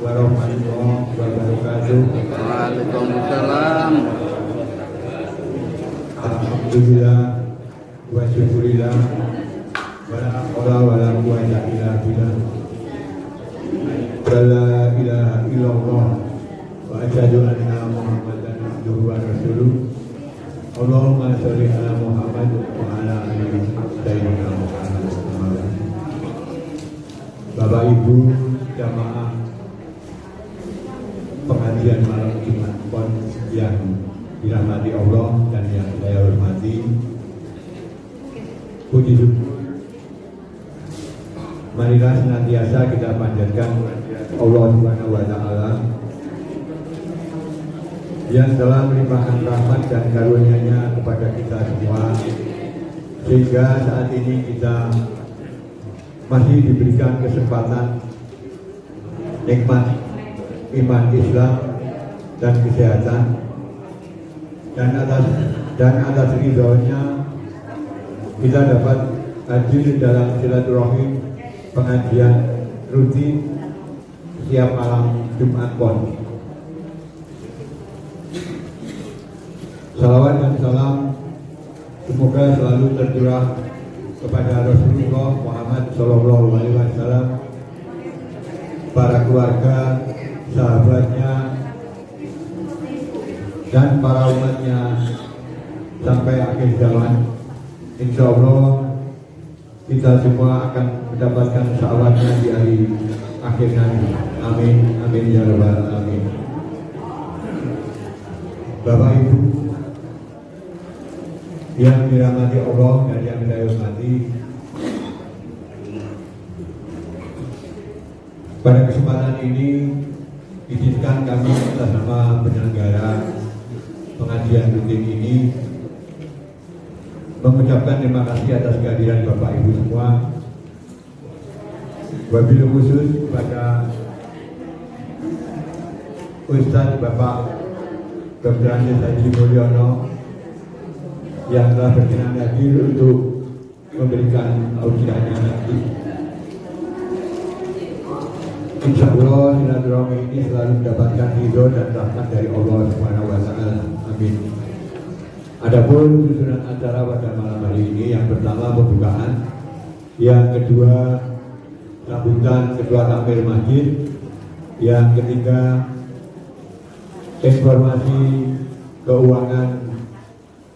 warahmatullahi wabarakatuh. Waalaikumsalam. Alhamdulillah wa syukurillah wala haula wala quwwata illa billah. La ilaha illallah wa asyhadu anna Muhammadan abduhu wa rasuluh. Allahumma sholli ala Muhammad wa ala ali sayyidina Muhammad. Bapak Ibu jamaah pengajian malam Jumat Pon yang dirahmati Allah dan yang saya hormati, puji syukur marilah senantiasa kita panjatkan Allah Subhanahu wa Ta'ala yang telah melimpahkan rahmat dan karunia-Nya kepada kita semua, sehingga saat ini kita masih diberikan kesempatan nikmat iman Islam dan kesehatan, dan atas ridhonya kita dapat hadir dalam silaturahim pengajian rutin setiap malam Jumat Pon. Salawat dan salam semoga selalu tercurah kepada Rasulullah Muhammad SAW, para keluarga, sahabatnya, dan para umatnya sampai akhir zaman. Insya Allah kita semua akan mendapatkan syafaatnya di hari akhir nanti. Amin, amin ya rabbal alamin. Bapak Ibu yang dirahmati Allah dan yang saya hormati, pada kesempatan ini izinkan kami atas nama penyelenggara pengajian rutin ini mengucapkan terima kasih atas kehadiran Bapak Ibu semua. Wabil khusus kepada Ustadz Bapak Dr. Andes Haji Mulyono yang telah berkenan hadir untuk memberikan audiennya nanti. Insya Allah silaturahmi ini selalu mendapatkan ridho dan rahmat dari Allah Subhanahu wa Ta'ala. Amin. Adapun susunan acara pada malam hari ini, yang pertama pembukaan, yang kedua sambutan ketua takmir masjid, yang ketiga informasi keuangan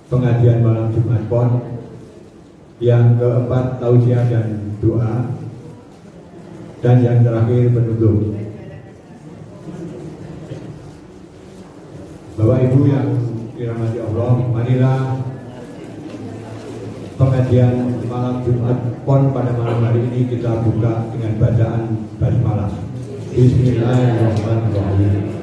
pengajian malam Jumat Pon, yang keempat tausiah dan doa, dan yang terakhir penutup. Bapak Ibu yang dirahmati Allah, marilah pengajian malam Jumat Pon pada malam hari ini kita buka dengan bacaan basmalah. Bismillahirrahmanirrahim.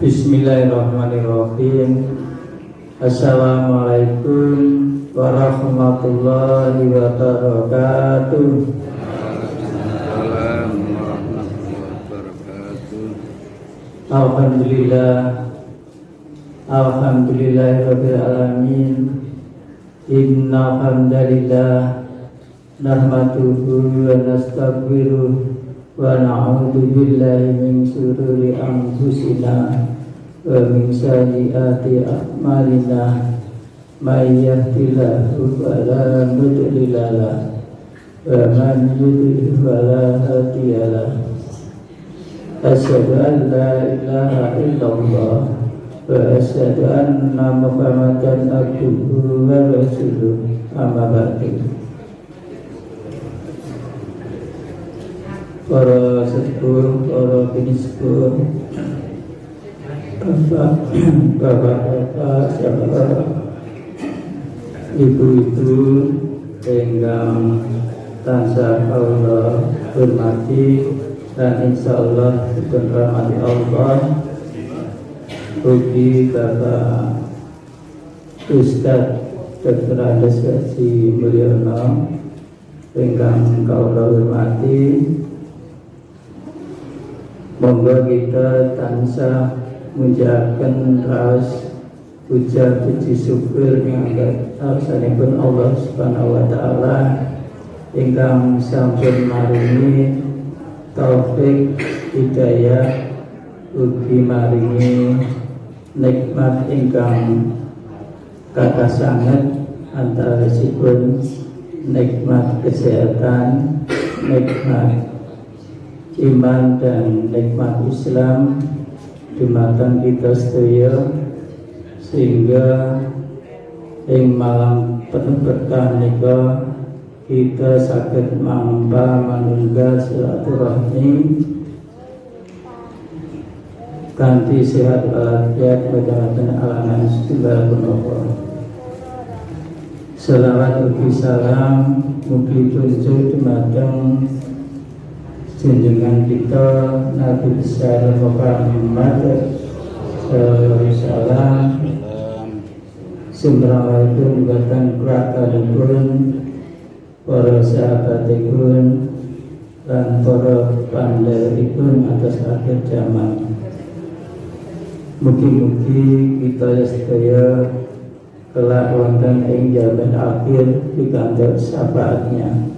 Bismillahirrahmanirrahim. Assalamualaikum warahmatullahi wabarakatuh. Alhamdulillahirabbil alamin. Innal hamdalillah nahmaduhu wa nastaghfiruh wa na'udzu billahi min shururi anfusina wa min sayyiati a'malina. May yahdihillahu fala mudilla lahu wa man yudlil fala hadiya lahu. Asyhadu an la ilaha illallah wa asyhadu anna Muhammadan abduhu wa rasuluh. Amma ba'du. Para sepuh, para binispuh, bapak-bapak, ibu-ibu ingkang tansah Allah hormati dan insya Allah dirahmati Allah. Ugi Bapak Ustadz Dr. Andes Haji Mulyono ingkang kawula hormati, monggo kita tansah munjahaken raos puja puji syukur ngangkat arsanipun Allah Subhanahu wa taala ingkang sampun maringi taufik hidayah ugi maringi nikmat ingkang kathah sanget antawisipun nikmat kesehatan, nikmat iman dan nikmat Islam dumateng kita sedaya, sehingga ing malam penuh berkah nika kita saged mampa manunggal silaturahmi kanthi sehat walafiat boten alangan setunggal punapa. Selawat ugi salam mugi tunjuk dumateng junjungan kita Nabi besar Muhammad sallallahu alaihi wasallam, sumrawatipun boten kerakanipun para sahabatipun lan para pandhaipun atas akhir zaman. Mugi-mugi kita sedaya kelak wonten ing zaman akhir pikantuk syafaatnya.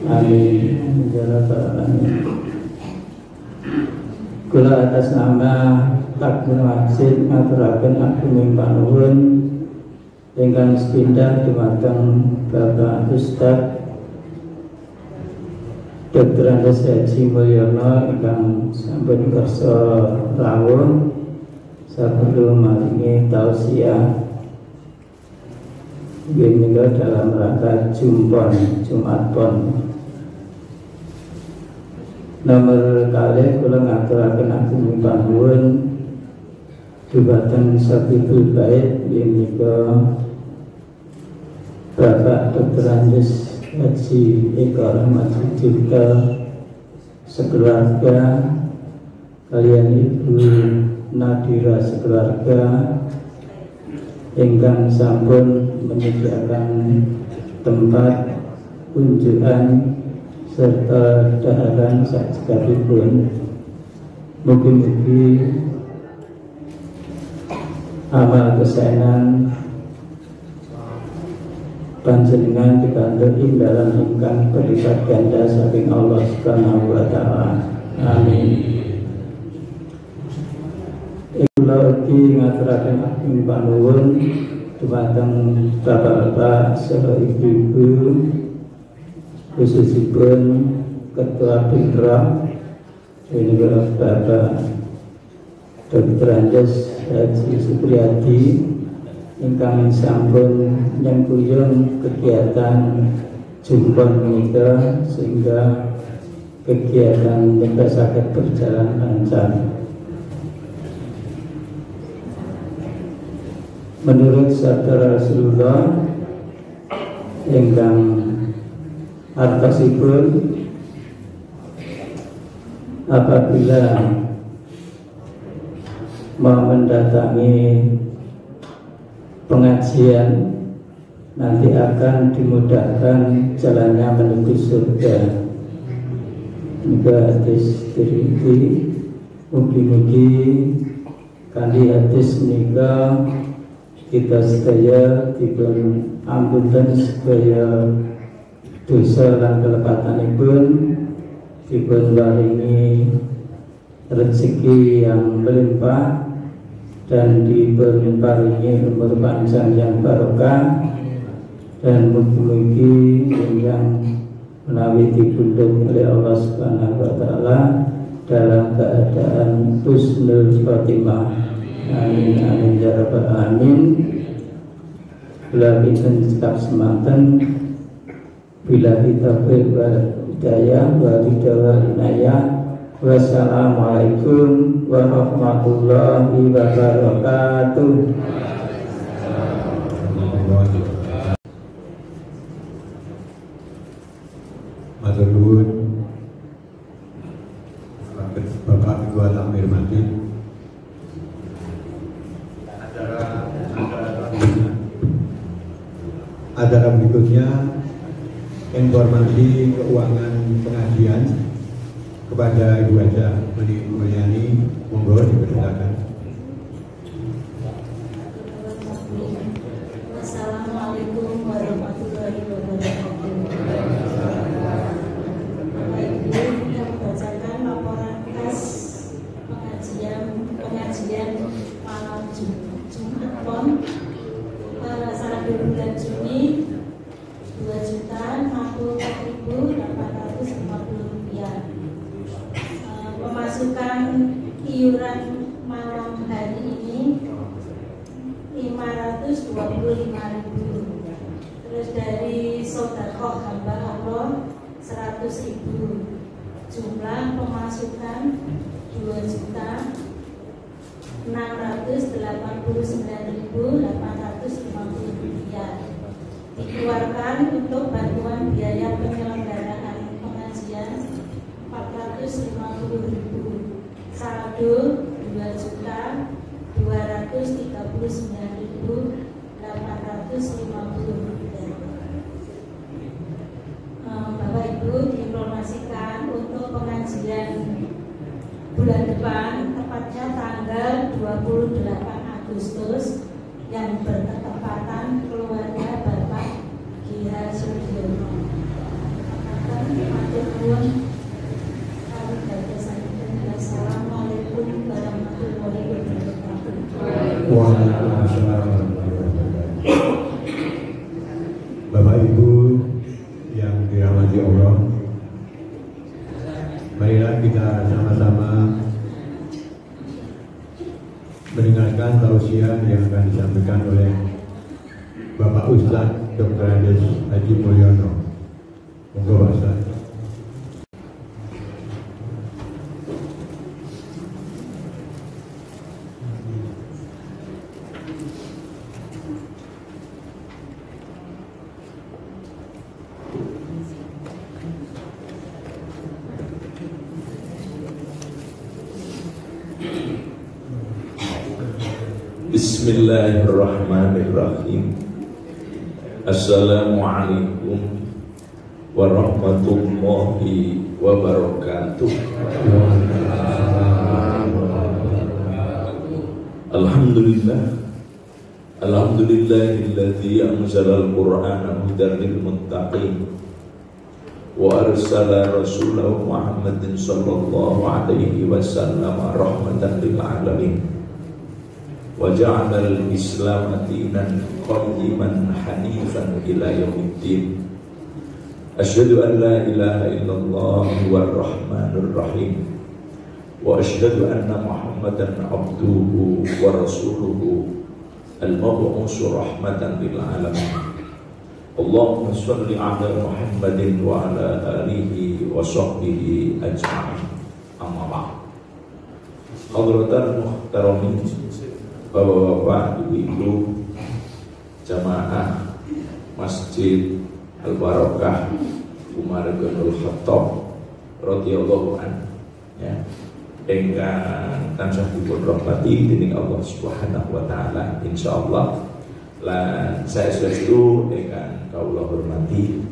Amin ya rabbal alamin. Kula atas nama Takmir Masjid ngaturaken agunging panuwun ingkang sepindah dumateng Bapak Ustaz Dr. Andes Haji Mulyono ingkang sampun kersa rawuh saperlu maringi tausiah menika dalam rangka Jumat Pon. Nomor kalih kula ngaturaken agunging panuwun dumateng Sabibul Bait menika Bapak Dr. Andes Haji Eka Rahmat Jika sekeluarga kalian Ibu Nadira sekeluarga ingkang sampun menyediakan tempat kunjungan serta daharan sakjabipun. Mugi-mugi amal kesaenan panjenengan pikantuk imbalan ingkang berlipat ganda saking Allah Subhanahu wa taala. Amin. Kula ugi ngaturaken ageng panuwun dumateng bapak-bapak saha ibu-ibu, khususipun Ketua Bintro ini Bapak Dr. Andes Haji Supriyadi ingkang sampun nyengkuyung kegiatan Jumpon menika sehingga kegiatan menika saged berjalan lancar. Menurut sabda Rasulullah ingkang artosipun apabila mau mendatangi pengajian nanti akan dimudahkan jalannya menuju surga. Juga hadis diriti mugi-mugi kanthi hadis menika kita sedaya dipun ampunten sedaya dosa lan kelepatanipun, dipun paringi rezeki yang melimpah dan dipun paringi umur panjang yang barokah, dan mugi-mugi yang menawi dipundhut oleh Allah Subhanahu wa taala dalam keadaan husnul khotimah. Amin amin ya rabbal alamin. Bila kita cekap semanten, bila kita hidayah wa inayah. Wassalamualaikum warahmatullahi wabarakatuh. Matur nuwun Bapak Ketua Takmir Masjid. Acara berikutnya informasi keuangan pengajian kepada Ibu Haja Mulyani, monggo dipersilakan. Assalamualaikum warahmatullahi wabarakatuh. Bapak Ibu, kita membacakan laporan khas pengajian malam Jumat Pon salah bulan Juni 2.064.850 rupiah. Pemasukan iuran malam hari ini 525.000. Terus dari sedekah hamba Allah 100.000. Jumlah pemasukan 2.689.850 rupiah. Dikeluarkan untuk bantuan biaya penyelenggaraan pengajian 450.000. Saldo 2.239.850 rupiah. Bapak Ibu, diinformasikan untuk pengajian bulan depan, tepatnya tanggal 28 Agustus yang bertepatan keluarga Bapak Gira Sudiono. Assalamualaikum warahmatullahi wabarakatuh. Waalaikumsalam warahmatullahi wabarakatuh. Bapak Ibu yang dirahmati Allah, marilah kita sama-sama mendengarkan tausiah yang akan disampaikan oleh Bapak Ustadz Dr. Andes Haji Mulyono. Monggo Pak Ustadz. Bismillahirrahmanirrahim. Assalamualaikum warahmatullahi wabarakatuh. Alhamdulillahilladzi anzalal qur'ana hudan lil muttaqin wa arsala rasulahu Muhammadin sallallahu alaihi wasallam rahmatan lil alamin. وجعل الإسلام دينا قيما حنيفا إلى يوم الدين. أشهد أن لا إله إلا الله هو الرحمن الرحيم وأشهد أن محمدا عبده ورسوله المبعوث رحمة للعالمين. اللهم صل على محمد وعلى آله وصحبه أجمعين. أما بعد. Hadratan muhtaramin, Bapak-bapak, ibu-ibu, jamaah Masjid Al-Barakah Umar bin Khattab radhiyallahu anhu, ya, ingkang tansah dipun rahmati dening Allah Subhanahu wa taala, insyaallah. Lan saya selalu ingkang kawula hormati,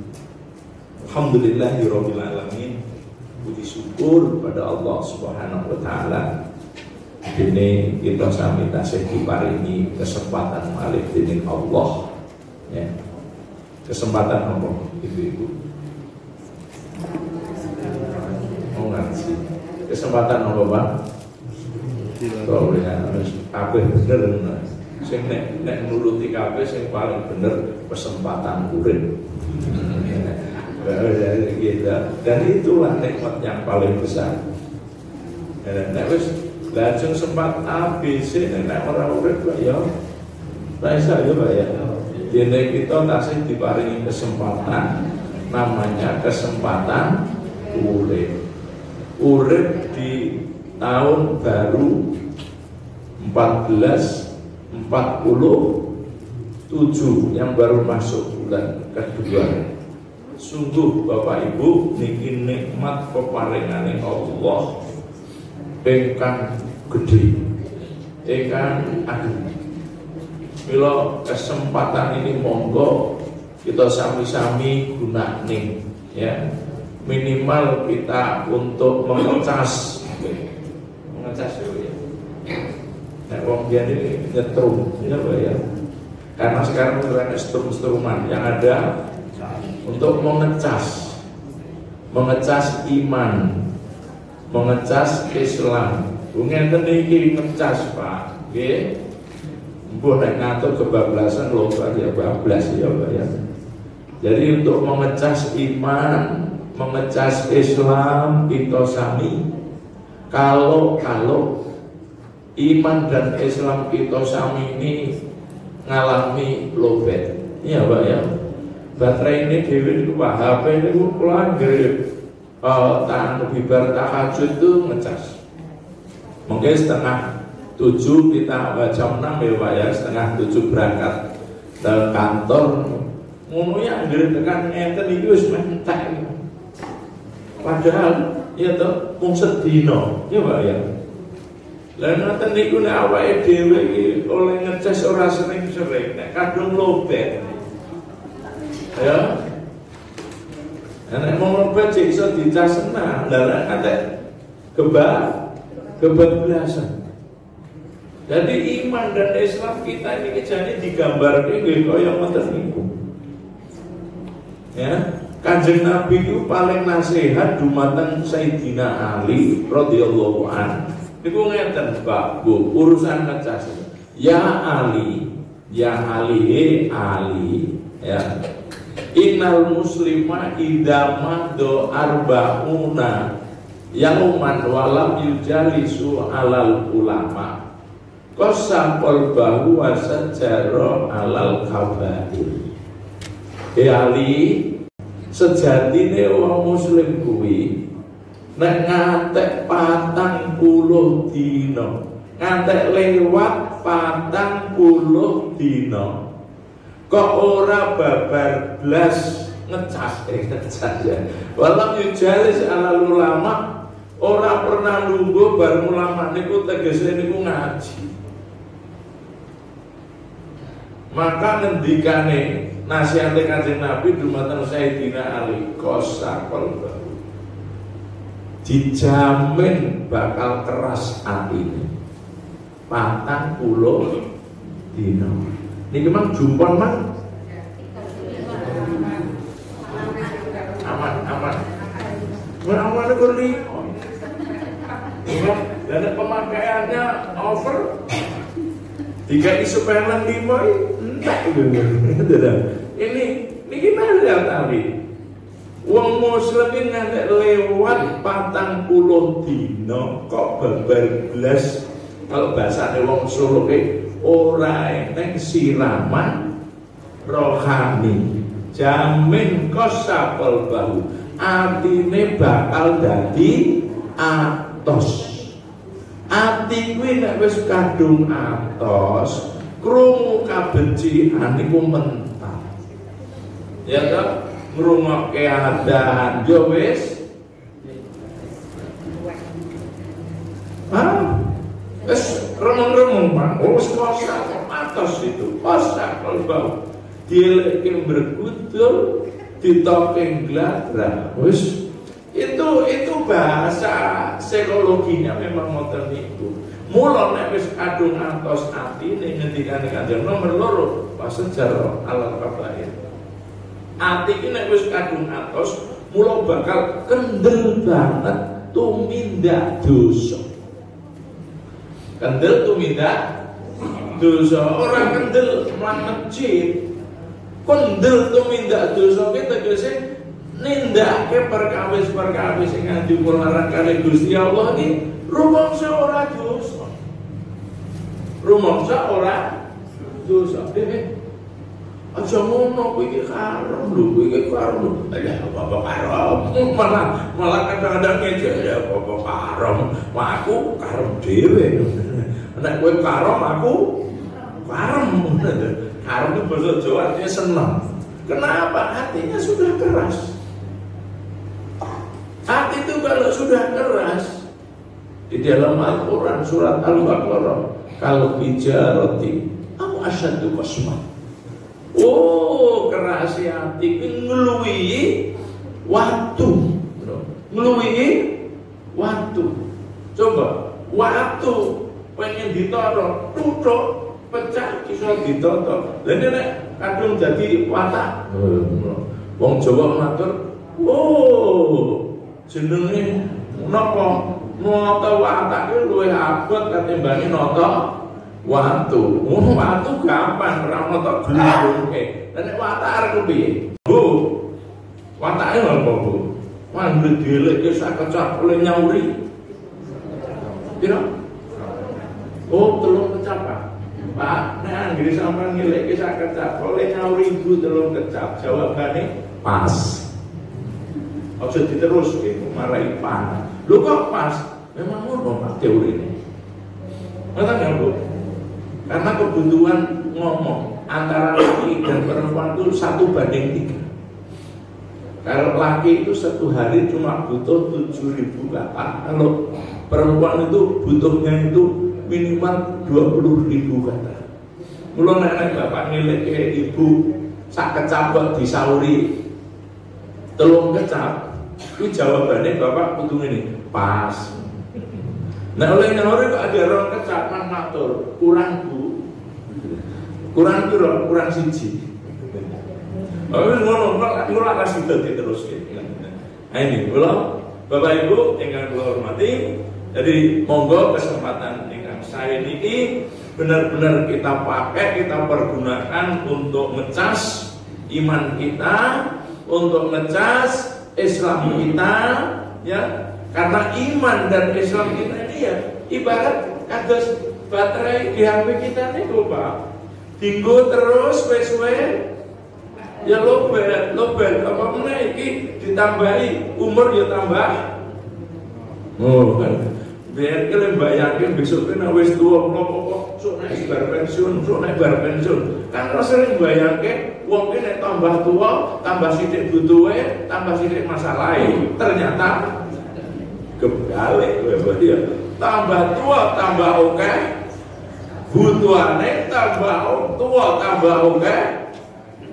alhamdulillahirabbil alamin, puji syukur pada Allah Subhanahu wa taala. Ini kita sami tasih diparingi kesempatan malih dening Allah, ya. Kesempatan apa ibu-ibu? Mau ngaji. Kesempatan apa, Pak? Kalau ya kabeh bener. Sing nek nuruti kabeh sing paling bener kesempatan urip. Dan itulah nikmat yang paling besar. Nek wis lajeng sempat ABC nek ora urip ya ora iso ya Pak ya. Dene kita tasih diparingi kesempatan, namanya kesempatan urip. Urip di tahun baru 1447 yang baru masuk bulan kedua. Sungguh Bapak Ibu niki nikmat peparingane Allah ingkang gede, ingkang agung. Mila kesempatan ini monggo kita sami-sami gunakne ya. Minimal kita untuk mengecas ya. Nek wong biyen ini nyetrum ya Pak ya. Karena sekarang ada strum-struman yang ada untuk mengecas iman, mengecas Islam. Ngeten iki ngecas Pak, nggih. Mbok nek ngatur kebablasan lho Pak ya bablas ya Pak ya. Jadi untuk mengecas iman, mengecas Islam kita sami. Kalau iman dan Islam kita sami ini ngalami lowbat, iya Pak ya. Baterai ini dewi itu Pak, HP ini pulang grip, bibar tahajud itu ngecas. Mungkin 6:30 kita jam 6 ya Pak ya, 6:30 berangkat ke kantor. Ngono ya anggere tekan ngeten iki wis mentek. Padahal ya toh mung sedina, ya Pak ya. Lah ngoten niku nek awake dhewe iki oleh ngecas ora sering-sering, nek kadung lobet. Ya. Nek mau lobet sik iso dicas senang, lah nek kebablasan. Jadi iman dan Islam kita ini kejane digambarke nggih kaya ngoten niku. Ya, Kanjeng Nabi itu paling nasihat dumateng Sayyidina Ali radhiyallahu an. Niku ngeten Pak, Bu, urusan ngecas. Ya Ali, Ali, ya. Innal muslima idama do arba'una yauman walam yujalisu alal ulama. Qasaqal bahu wa sajara alal kabair. Ali, sejatine wong muslim kuwi nek ngantek 40 dina, ngantek lewat 40 dina kok ora babar blas ngecas ya. Walam yujalis alal ulama, ora pernah lungguh bar ulama niku tegese niku ngaji. Maka ngendikane nasihat Kanjeng Nabi dumateng Sayyidina Ali qasaqal bahu, dijamin bakal keras atine 40 dina. Niki mang jumpon mang aman. Aman kok li. Dan pemakaiannya over. Jika isu pelan 5 entek ini gimana tadi? Wong muslim ini ngantek lewat 40 dino kok babar blas. Kalau bahasane wong Solo ora eneng siraman rohani, jamin qasaqal bahu, atine bakal dadi atos. Ati kuwi nek wis kadung atos, krungu kabencian niku mental. Ya toh, ngrungokke adzan yo wis. Wis remeng-remeng Pak, wis kosak atos itu, kosak bau. Dieleke berkutul, ditoke gladra. Wis itu bahasa psikologinya memang ngoten niku. Mula nek wis kadung atos atine ngendikane Kanjeng nomor 2 pasejar alal kabair. Ati iki nek wis kadung atos mula bakal kendel banget tumindak dosa. Kendel tumindak dosa, ora kendel masjid. Kendel tumindak dosa ki tegese nindakake perkawis-perkawis sing dipun larang kali Gusti Allah iki rumangsa ora dosa. Rumangsa ora dosa. Aja ngono kuwi iki haram lho, kuwi iki haram. Ya apa haram? Malah kadang-kadang ngejek ya apa haram. Aku haram dhewe. Nek kowe haram aku haram. Haram itu bahasa Jawa artinya senang. Kenapa? Hatinya sudah keras. Hati itu kalau sudah keras, di dalam Al-Quran surat Al-Baqarah, kalau bijarati aku asyadu qasmah Oh, kerasi hati ngeluwi waktu. Ngeluwi waktu. Coba, waktu pengen ditoro, tutuk, pecah, kisah ditoto. Lalu nek kadung jadi watak. Wong Jawa matur, oh, jenenge napa? Nata watak itu luwih abot ketimbang nata waktu. Waktu gampang, ora nata glungke. Nek watak arep piye? Bu, watake apa, Bu? Wandu dieleke sak kecap oleh nyauri. Piro? Oh, 3 kecap, Pak. Nek anggere sampean ngileke sak kecap oleh nyauri ibu 3 kecap. Jawabane pas. Ojo diteruske marai pan. Lho kok pas? Memang ngono Pak teorine. Ngoten ya, Bu? Karena kebutuhan ngomong antara laki dan perempuan itu 1:3. Kalau laki itu 1 hari cuma butuh 7.000 kata, kalau perempuan itu butuhnya itu minimal 20.000 kata. Mula nek bapak ngileke ibu sak kecap kok disauri 3 kecap, itu jawabannya bapak kudu ini pas. Nah oleh nyauri kok ada 2 kecap man matur kurang Bu, kurang piro? Kurang 1. Oh ngono kok kasih dadi terus. Nah ini kula Bapak Ibu ingkang kula hormati, jadi monggo kesempatan ingkang saya niki benar-benar kita pakai, kita pergunakan untuk ngecas iman kita, untuk ngecas Islam kita, ya. Karena iman dan Islam kita ini ya ibarat kados baterai di HP kita nih Pak. Dinggo terus suwe-suwe ya lobet apa meneh iki ditambahi umur ya tambah. Oh kan. Biar kalian bayangin besok kena wis tua kok sok naik bar pensiun, kan sering bayangin wong kene tambah tua, tambah sithik butuhe, tambah sithik masalahe. Ternyata kebalik ya. Tambah tua tambah oke, butuhane tambah tua tambah oke,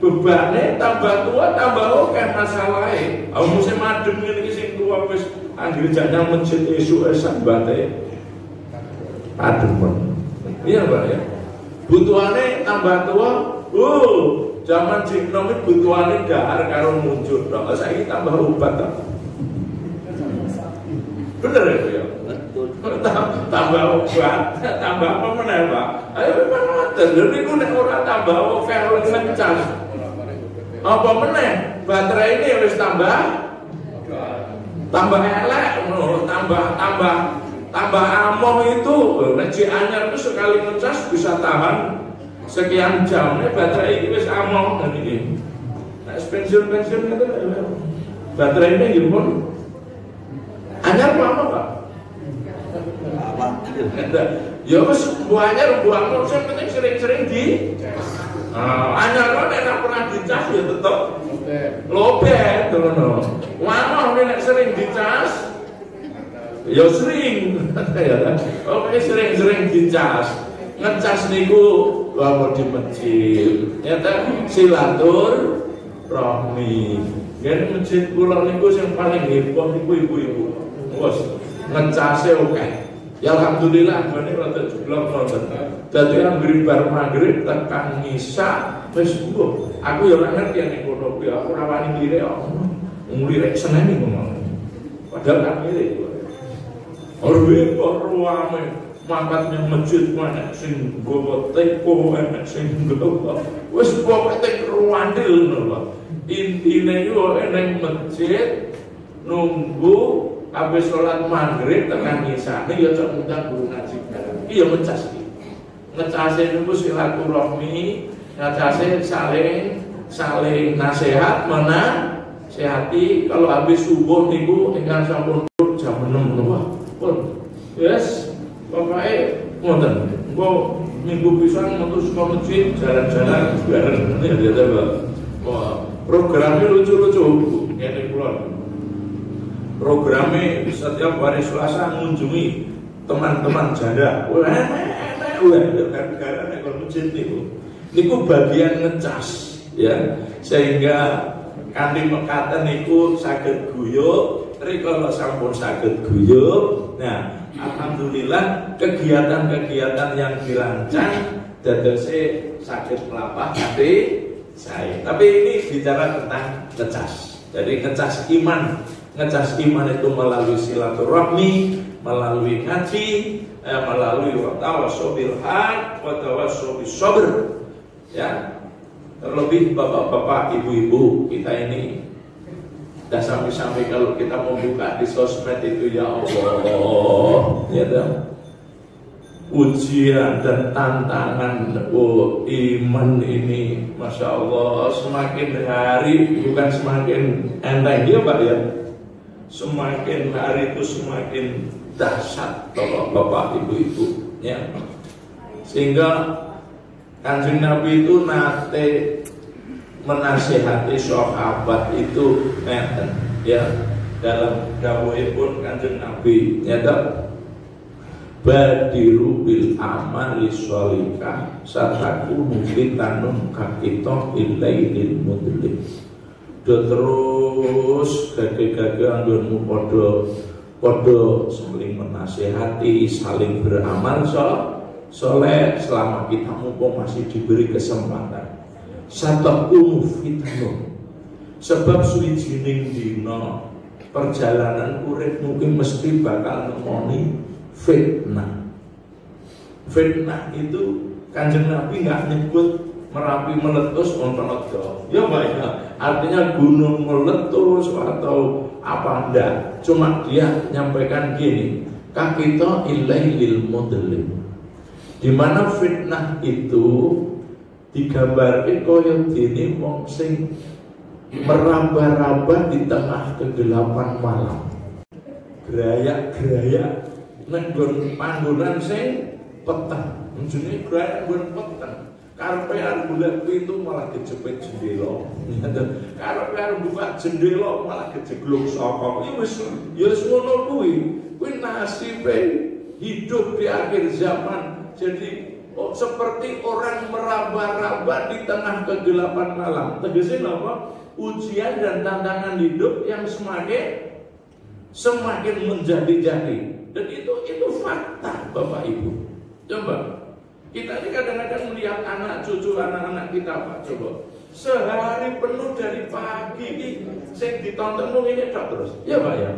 bebane tambah tua tambah oke masalahe. Aku mesti madem ngene iki sing tua wis anggere jajal masjid esuk sambate. Adem. Iya Pak ya. Butuhane tambah tua, zaman Jignom iki butuhane dahar karo muncul. Kok saiki tambah obat ta? Bener ya? Tambah obat, tambah apa meneh Pak? Ayo memang ngoten. Lha niku nek ora tambah oke ora ngecas. Apa meneh? Baterai ini wis tambah elek, tambah amoh itu. Nek anyar itu sekali ngecas bisa tahan sekian jam. Nek baterai ini wis amoh dan ini. Nek pensiun itu baterai ini gimana? Anyar apa Pak? Ya wis anyar buang sing penting sering-sering di anyar kok nek pernah dicas ya tetep lobet ngono. Wanoh nek sering dicas ya sering ya. Oke sering-sering dicas. Ngecas niku wae di masjid. Ya ta silaturahmi. Yen masjid kula niku sing paling heboh niku ibu-ibu. Wes ngecase oke. Ya alhamdulillah gone rada jeblok wonten. Dadi anggere bar magrib tekan ngisa wis mbuh. Aku ya ora ngerti nek kono kuwi aku ora wani nglirik kok. Nglirik Senin iku mau. Padahal kan nglirik. Orwe kok ruame mangkatnya masjid mana sing gowo teko enak sing gowo. Wis pokoke tek ruandil ngono lho. Intine yo ning masjid nunggu habis sholat maghrib tekan ngisane ya cok ngundang guru ngaji. Iya ngecas iki. Ngecase niku silaturahmi, ngecase saling nasihat sehati. Kalau habis subuh niku ingkang sampun jam 6 wah. Pun. Yes, pokoke ngoten. Engko minggu pisan metu saka masjid jalan-jalan bareng ya Pak. Wah, programnya lucu-lucu ngene kula. Programnya setiap hari Selasa mengunjungi teman-teman janda. Wah, enak gara-gara nek masjid niku bagian ngecas. ya, sehingga kanthi mekaten niku saged guyub, rikala sampun saged guyub. Nah, alhamdulillah kegiatan-kegiatan yang dirancang dadose saged mlampah kanthi sae. Tapi ini bicara tentang ngecas. Jadi ngecas iman. Ngecas iman itu melalui silaturahmi, melalui ngaji, melalui tawassul bil haq wa tawassul bis sabr. Ya. Terlebih bapak-bapak, ibu-ibu kita ini dah sampai-sampai kalau kita membuka di sosmed itu, ya Allah, ya dong, ujian dan tantangan iman ini, masya Allah, semakin hari bukan semakin enteng ya Pak ya, semakin hari itu semakin dahsyat bapak-bapak, ibu-ibu, ya, sehingga Kanjeng Nabi itu nate menasihati sahabat itu ya, dalam dawuhipun Kanjeng Nabi ya tak, badiru bil amali sholihah satakunu fitanun kakito ilailil mudlim. Terus gage-gage anggonmu podo saling menasihati, saling beramal soleh selama kita mumpung masih diberi kesempatan. Satakunu fitanun, sebab suwijining dina perjalanan urip mungkin mesti bakal nemoni fitnah. Fitnah itu Kanjeng Nabi nggak nyebut Merapi meletus mentonodo, ya Mbak ya, artinya gunung meletus atau apa enggak, cuma dia nyampaikan gini, kakito ilailil mudlim, di mana fitnah itu digambarkan koyo dene wong sing meraba-raba di tengah kegelapan malam. Gerayak-gerayak nek nggon panggonan sing peteng. Jenenge gerayak nggon peteng. Karepe arep golek pintu malah kejepit jendela. Karepe arep buka jendela malah kejegluk saka. Ya wis ngono kuwi. Kuwi nasibe hidup di akhir zaman. Jadi seperti orang meraba-raba di tengah kegelapan malam. Tegasnya apa? Ujian dan tantangan hidup yang semakin menjadi-jadi. Dan itu fakta Bapak Ibu. Coba kita ini kadang-kadang melihat anak cucu anak-anak kita Pak, coba sehari penuh dari pagi ini sing ditonton ini terus. Ya Pak ya.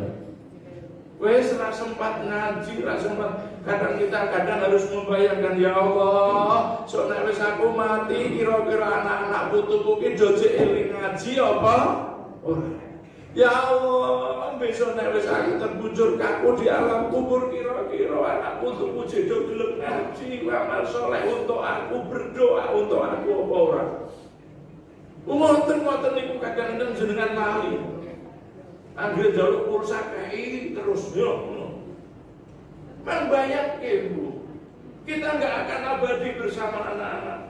Wes ra sempat ngaji, ra sempat. Kadang kita harus membayangkan, ya Allah, so nek wis aku mati kira-kira anak-anak putuku ki jojek eling ngaji apa? Ora. Ya Allah, besok nek wis aku terbujur kaku di alam kubur kira-kira anak putuku jedo gelem ngaji, amal soleh untuk aku, berdoa untuk aku apa ora? Ngoten-ngoten niku kadang-kadang jenengan lali. Anggere jaluk pulsa kei terus yo. Kan banyak ibu. Kita nggak akan abadi bersama anak-anak.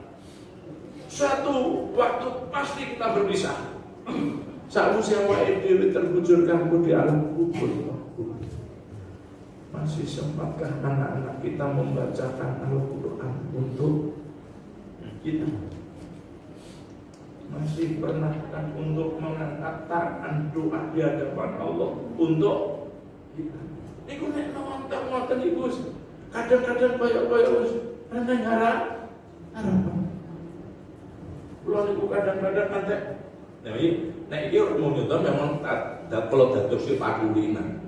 Suatu waktu pasti kita berpisah. Saat usia wae dhewe terbujur kaku di alam kubur. Masih sempatkah anak-anak kita membacakan Al-Quran untuk kita? Masih pernahkah untuk mengangkat tangan doa di hadapan Allah untuk kita? Niku nek nonton iku kadang-kadang kaya wis nang harapan. Kula niku kadang-kadang antek. Nek iki mau nyonton memang kalau dados pakulinan.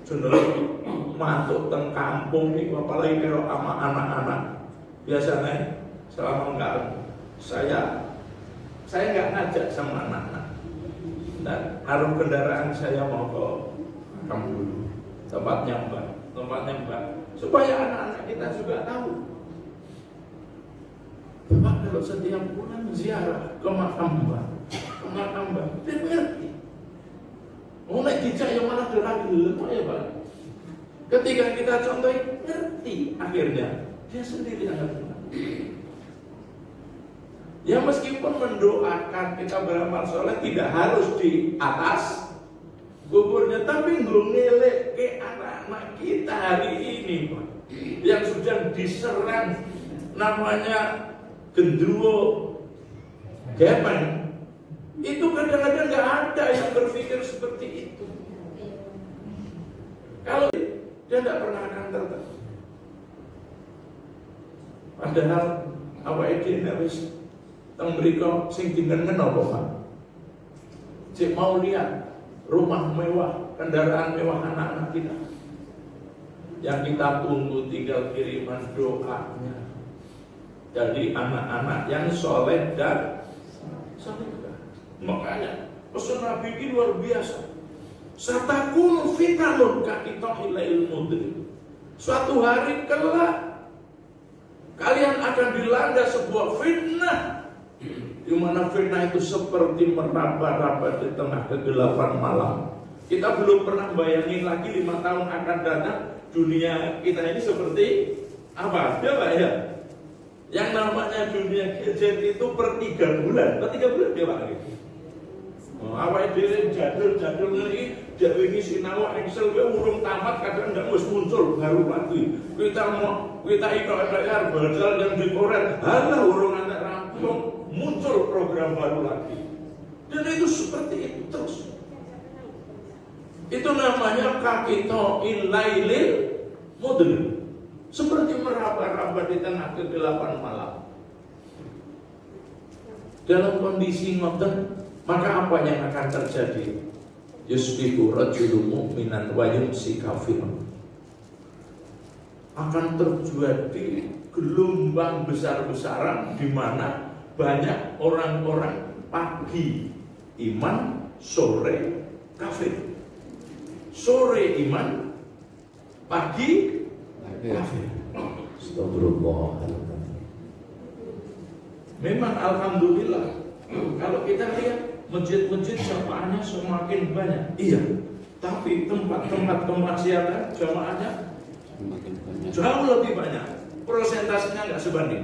Cenderung mantuk teng kampung niku apalagi karo ama anak-anak. Biasanya selama enggak saya nggak ngajak sama anak-anak, dan harum kendaraan saya mau ke kampung dulu, tempatnya mbak, supaya anak-anak kita juga tahu. Bapak kalau setiap bulan ziarah ke makam mbak, dia ngerti. Mulai dijak yang malah deragil, ya Pak. Ketika kita contohin, ngerti akhirnya dia sendiri akan mengerti. Ya meskipun mendoakan kita beramal soleh tidak harus di atas kuburnya, tapi ngelek ke anak-anak kita hari ini Pak, yang sudah diserang namanya gendruwo gepeng, Itu kadang-kadang nggak ada yang berpikir seperti itu. Kalau dia tidak pernah akan tertarik. Padahal awake dhewe wis teng mriku sing dinengen apa, Pak? Cek mau lihat rumah mewah, kendaraan mewah anak-anak kita. Yang kita tunggu tinggal kiriman doanya. Jadi anak-anak yang soleh dan soleh. Makanya pesan Nabi ini luar biasa. Satakun fitanun kakitohilai ilmudri. Suatu hari kelak kalian akan dilanda sebuah fitnah, di mana fitnah itu seperti meraba-raba di tengah kegelapan malam. Kita belum pernah bayangin lagi 5 tahun akan datang dunia kita ini seperti apa? Coba ya. Yang namanya dunia gadget itu per 3 bulan. Per 3 bulan dia Pak. Awal dhewe jadul-jadul ini dhewe iki sinau Excel wae urung tamat kadang ndak wis muncul baru lagi. Kita ikut badal yang dikoret, halah urung anak rampung muncul program baru lagi. Dan itu seperti itu terus. Itu namanya kakito ilailil mudlim. Seperti meraba-raba di tengah kegelapan malam. Dalam kondisi ngoten, maka apa yang akan terjadi? Yusbihu rajulun mu'minan wa yumsi kafiran. Akan terjadi gelombang besar-besaran di mana banyak orang-orang pagi iman, sore kafir. Sore iman, pagi kafir. Astagfirullahaladzim. Memang alhamdulillah kalau kita lihat masjid-masjid jamaahnya semakin banyak. Iya. Tapi tempat-tempat kemaksiatan jamaahnya semakin banyak. Jauh lebih banyak. Persentasenya nggak sebanding.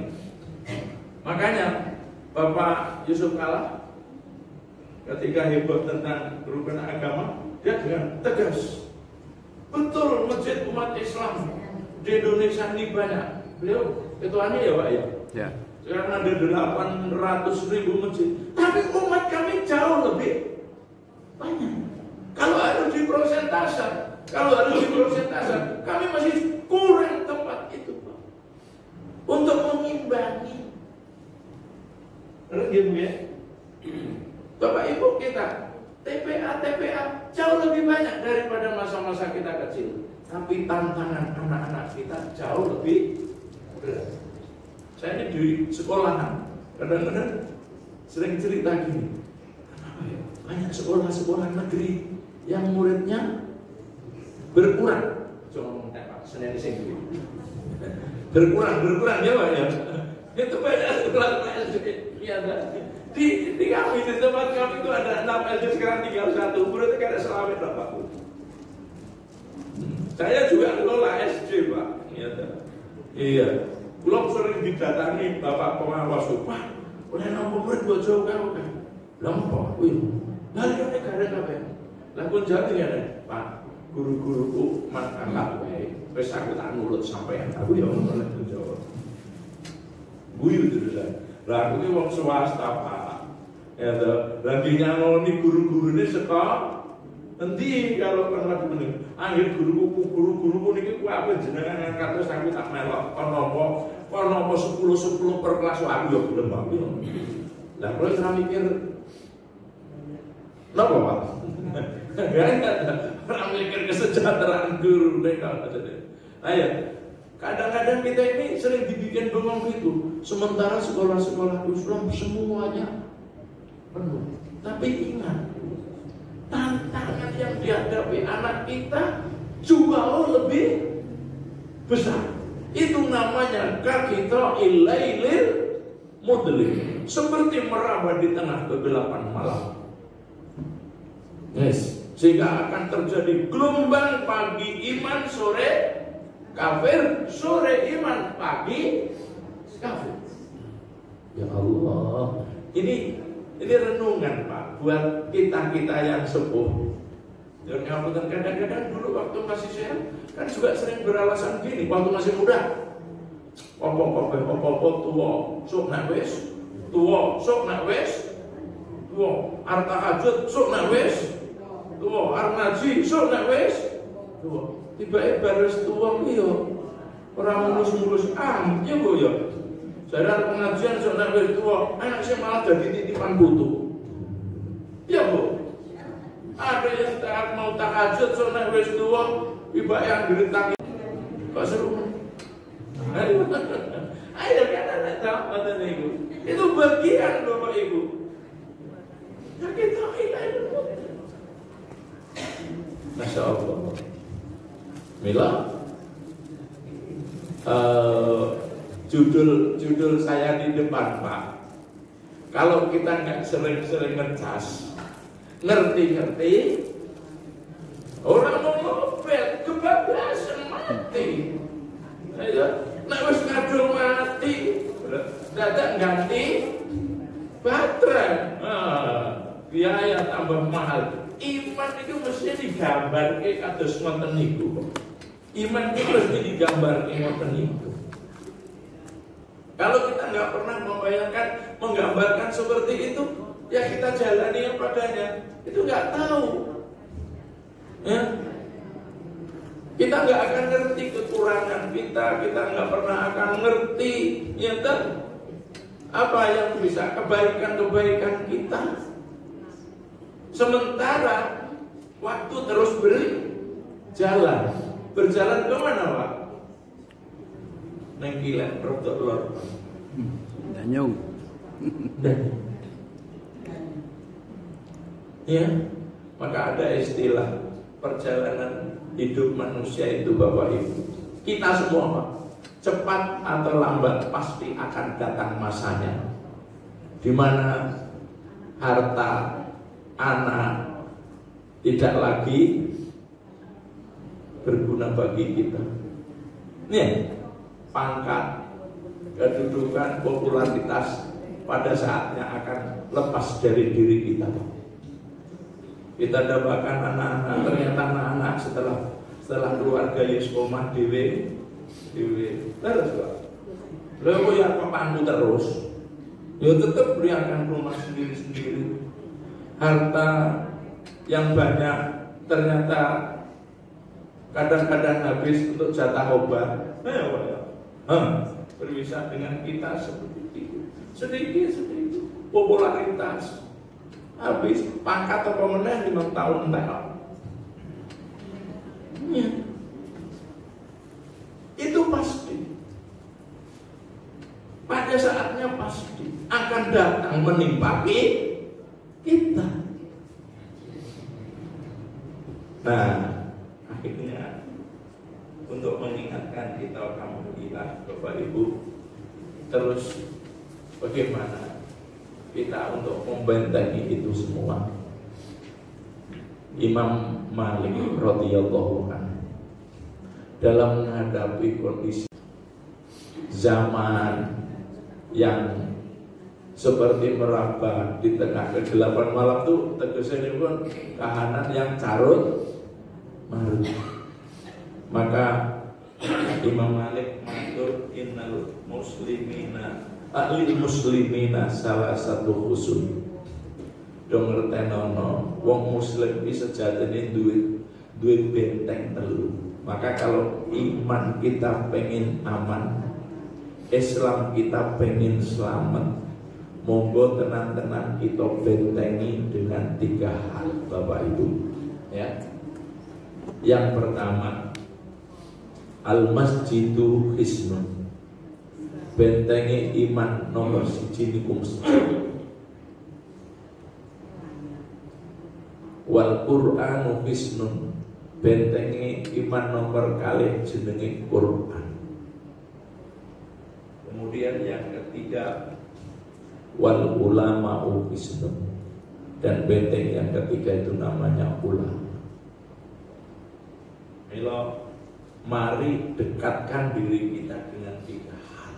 Makanya Bapak Yusuf Kala ketika heboh tentang kerukunan agama, dia dengan tegas. Betul masjid umat Islam di Indonesia ini banyak. Beliau ketuanya ya Pak ya? Ya. Sekarang ada 800.000 masjid. Tapi umat kami jauh lebih banyak. Kalau harus diprosentasan, kami masih kurang tempat itu Pak. Untuk mengimbangi. Gitu ya. Bapak Ibu kita TPA jauh lebih banyak daripada masa-masa kita kecil. Tapi tantangan anak-anak kita jauh lebih berat. Saya ini di sekolahan, kadang-kadang sering cerita gini, kenapa ya banyak sekolah-sekolah negeri yang muridnya berkurang. Cuma Pak, Senin sing berkurang ya Pak ya. Itu banyak sekolah SD. Ya, di kami, di tempat kami itu ada 6 SD, sekarang tinggal 1. Muridnya kayak selawet Pak. Saya juga kelola SD Pak. Iya. Pulau sering didatangi Bapak pengawas itu, Pak, oleh nama murid buat jauh kan? Lampak, lalu ini karena apa? Lakukan jadi ya, Pak, guru-guruku makan baik, wes aku tak nurut sampai aku ya oleh jawab. Guyu terus lah, aku ini wong swasta Pak, ya tuh, lagi nyaloni guru-guru ini sekolah. Nanti kalau pernah begini, akhir guru-guruku ini apa jenengan yang kata aku tak melok, konopo 10 per kelas aku ya belum bagus. Nah kalau saya mikir, kenapa Pak? Orang mikir kesejahteraan guru mereka. Ayo, kadang-kadang kita ini sering dibikin bengong gitu. Sementara sekolah-sekolah Islam semuanya penuh. Tapi ingat, tantangan yang dihadapi anak kita jauh lebih besar. Itu namanya kakito ilailil mudlim, seperti meraba di tengah kegelapan malam. Yes. Sehingga akan terjadi gelombang pagi iman, sore kafir, sore iman, pagi kafir. Ya Allah, ini renungan Pak buat kita yang sepuh. Dan kadang-kadang dulu waktu masih sehat kan juga sering beralasan gini waktu masih muda. Opo tua, sok nak wes, tua, sok nak wes, Tuwa arep tahajud sok nek wis. Tuwa arep ngaji sok nek wis. Tuwa tibake baris tuwa ki yo ora mulus-mulus ya Bu ya. Jare arep pengajian sok nek wis tuwa, anak sing malah dadi titipan putu. Ya Bu. Ada yang tak mau tahajud sok nek wis tuwa, tibake anggere tangi. Kok seru. Ayo kan anak tahu niku. Itu bagian Bapak Ibu. Ya kita ilmu. Masya Allah. Mila, judul saya di depan Pak. Kalau kita nggak sering-sering ngecas, ngerti-ngerti, orang mau ngopet, kebablasan mati. Ayo, nek wis ngadul mati, dadak ganti baterai. Biaya tambah mahal. Iman itu mesti digambarke kados ngoten niku. Iman itu mesti digambarke ngoten niku. Kalau kita nggak pernah membayangkan, menggambarkan seperti itu, ya kita jalani yang padanya. Itu nggak tahu. Ya. Kita nggak akan ngerti kekurangan kita nggak pernah akan ngerti ya apa yang bisa kebaikan-kebaikan kita. Sementara waktu terus berjalan kemana Pak? Neng kilen rodok lor. Danyung. Ya, maka ada istilah perjalanan hidup manusia itu Bapak Ibu. Kita semua Pak, cepat atau lambat pasti akan datang masanya, di mana harta, anak tidak lagi berguna bagi kita. Nih, pangkat, kedudukan, popularitas pada saatnya akan lepas dari diri kita. Kita dambakan anak-anak, ternyata anak-anak setelah keluarga Yesomah dewe terus Pak. Lalu yang kepandu terus, ya tetap berikan rumah sendiri-sendiri. Harta yang banyak ternyata kadang-kadang habis untuk jatah obat. Berpisah dengan kita seperti itu. Sedikit popularitas habis, pangkat atau meneh 5 tahun entek. Ya. Itu pasti. Pada saatnya pasti akan datang menimpa kita. Nah, akhirnya untuk mengingatkan kita alhamdulillah Bapak Ibu, terus bagaimana kita untuk membentengi itu semua. Imam Malik radhiyallahu anhu dalam menghadapi kondisi zaman yang seperti meraba di tengah kegelapan malam itu, tegasnya pun kahanan yang carut marut. Maka Imam Malik matur innal muslimina lil muslimina salah satu khusus. Dong ngertenono wong muslim iki sejatine duwe benteng telu. Maka kalau iman kita pengen aman, Islam kita pengen selamat, monggo tenang-tenang kita bentengi dengan 3 hal Bapak Ibu. Ya. Yang pertama, al-masjidu hisnun. Bentengi iman nomor 1 niku masjid. Wal Qur'anu hisnun. Bentengi iman nomor 2 jenenge Quran. Kemudian yang ketiga, wal ulama'u hisnun. Dan benteng yang ketiga itu namanya ulama. Milo, mari dekatkan diri kita dengan 3 hal.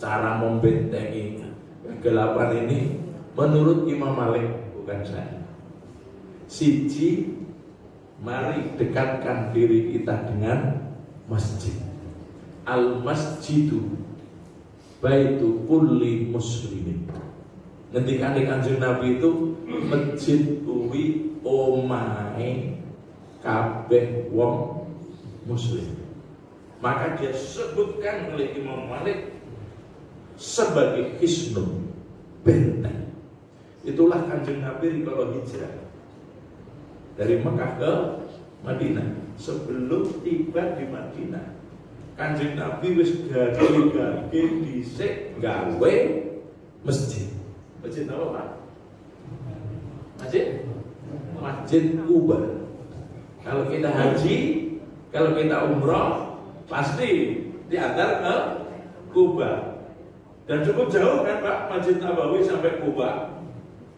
Cara membentengi kegelapan ini menurut Imam Malik, bukan saya. 1, mari dekatkan diri kita dengan masjid. Al masjidu baitu kulli muslimin. Ngendikane Kanjeng Nabi itu masjid kuwi omahe kabeh wong muslim. Maka dia sebutkan oleh Imam Malik sebagai hisnun, benteng. Itulah Kanjeng Nabi kalau hijrah dari Mekah ke Madinah. Sebelum tiba di Madinah, Kanjeng Nabi wis gage-gage dhisik gawe masjid. Masjid apa, Pak? Masjid Kuba. Kalau kita haji, kalau kita umroh, pasti diantar ke Kuba. Dan cukup jauh kan, Pak, Masjid Nabawi sampai Kuba.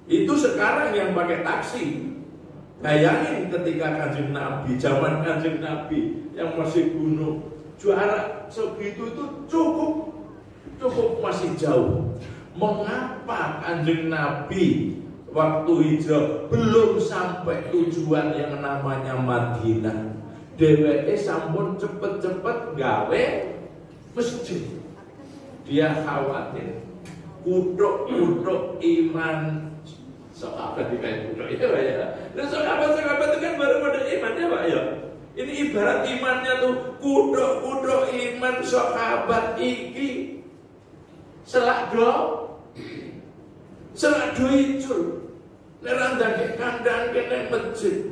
Itu sekarang yang pakai taksi. Bayangin ketika Kanjeng Nabi, zaman Kanjeng Nabi yang masih gunung, jarak segitu itu cukup masih jauh. Mengapa Kanjeng Nabi waktu hijrah belum sampai tujuan yang namanya Madinah? Dheweke sampun cepet-cepet gawe masjid. Dia khawatir kutuk iman. Sahabat dikaitkan itu ya. Dan sahabat itu kan baru pada iman ya, Pak ya. Ini ibarat imannya tuh kutuk iman sahabat iki. Selak do icul. Nerandake kandang kene masjid.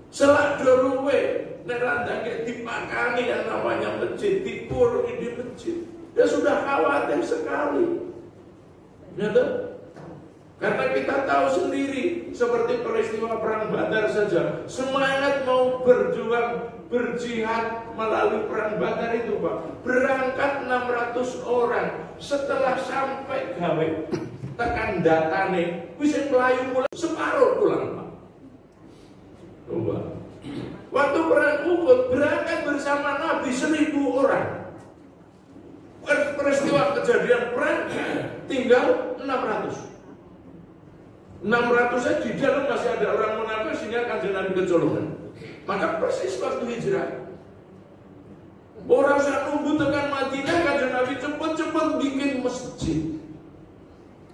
Selak do ruwe. Nerandake dipakani yang namanya masjid, dipurungi di masjid. Dia sudah khawatir sekali. Nyata. Karena kita tahu sendiri seperti peristiwa perang Badar saja, semangat mau berjuang berjihad melalui perang Badar itu, Pak, berangkat 600 orang. Setelah sampai gawe tekan datane bisa melayu pulang separuh pulang, Pak. Coba. Waktu perang Uhud berangkat bersama Nabi 1000 orang. Peristiwa kejadian perang tinggal 600. 600 saja di dalam masih ada orang munafik sehingga Kanjeng Nabi kecolongan. Maka persis waktu hijrah. Orang saat nunggu tekan Madinah, Kanjeng Nabi cepet-cepet bikin masjid.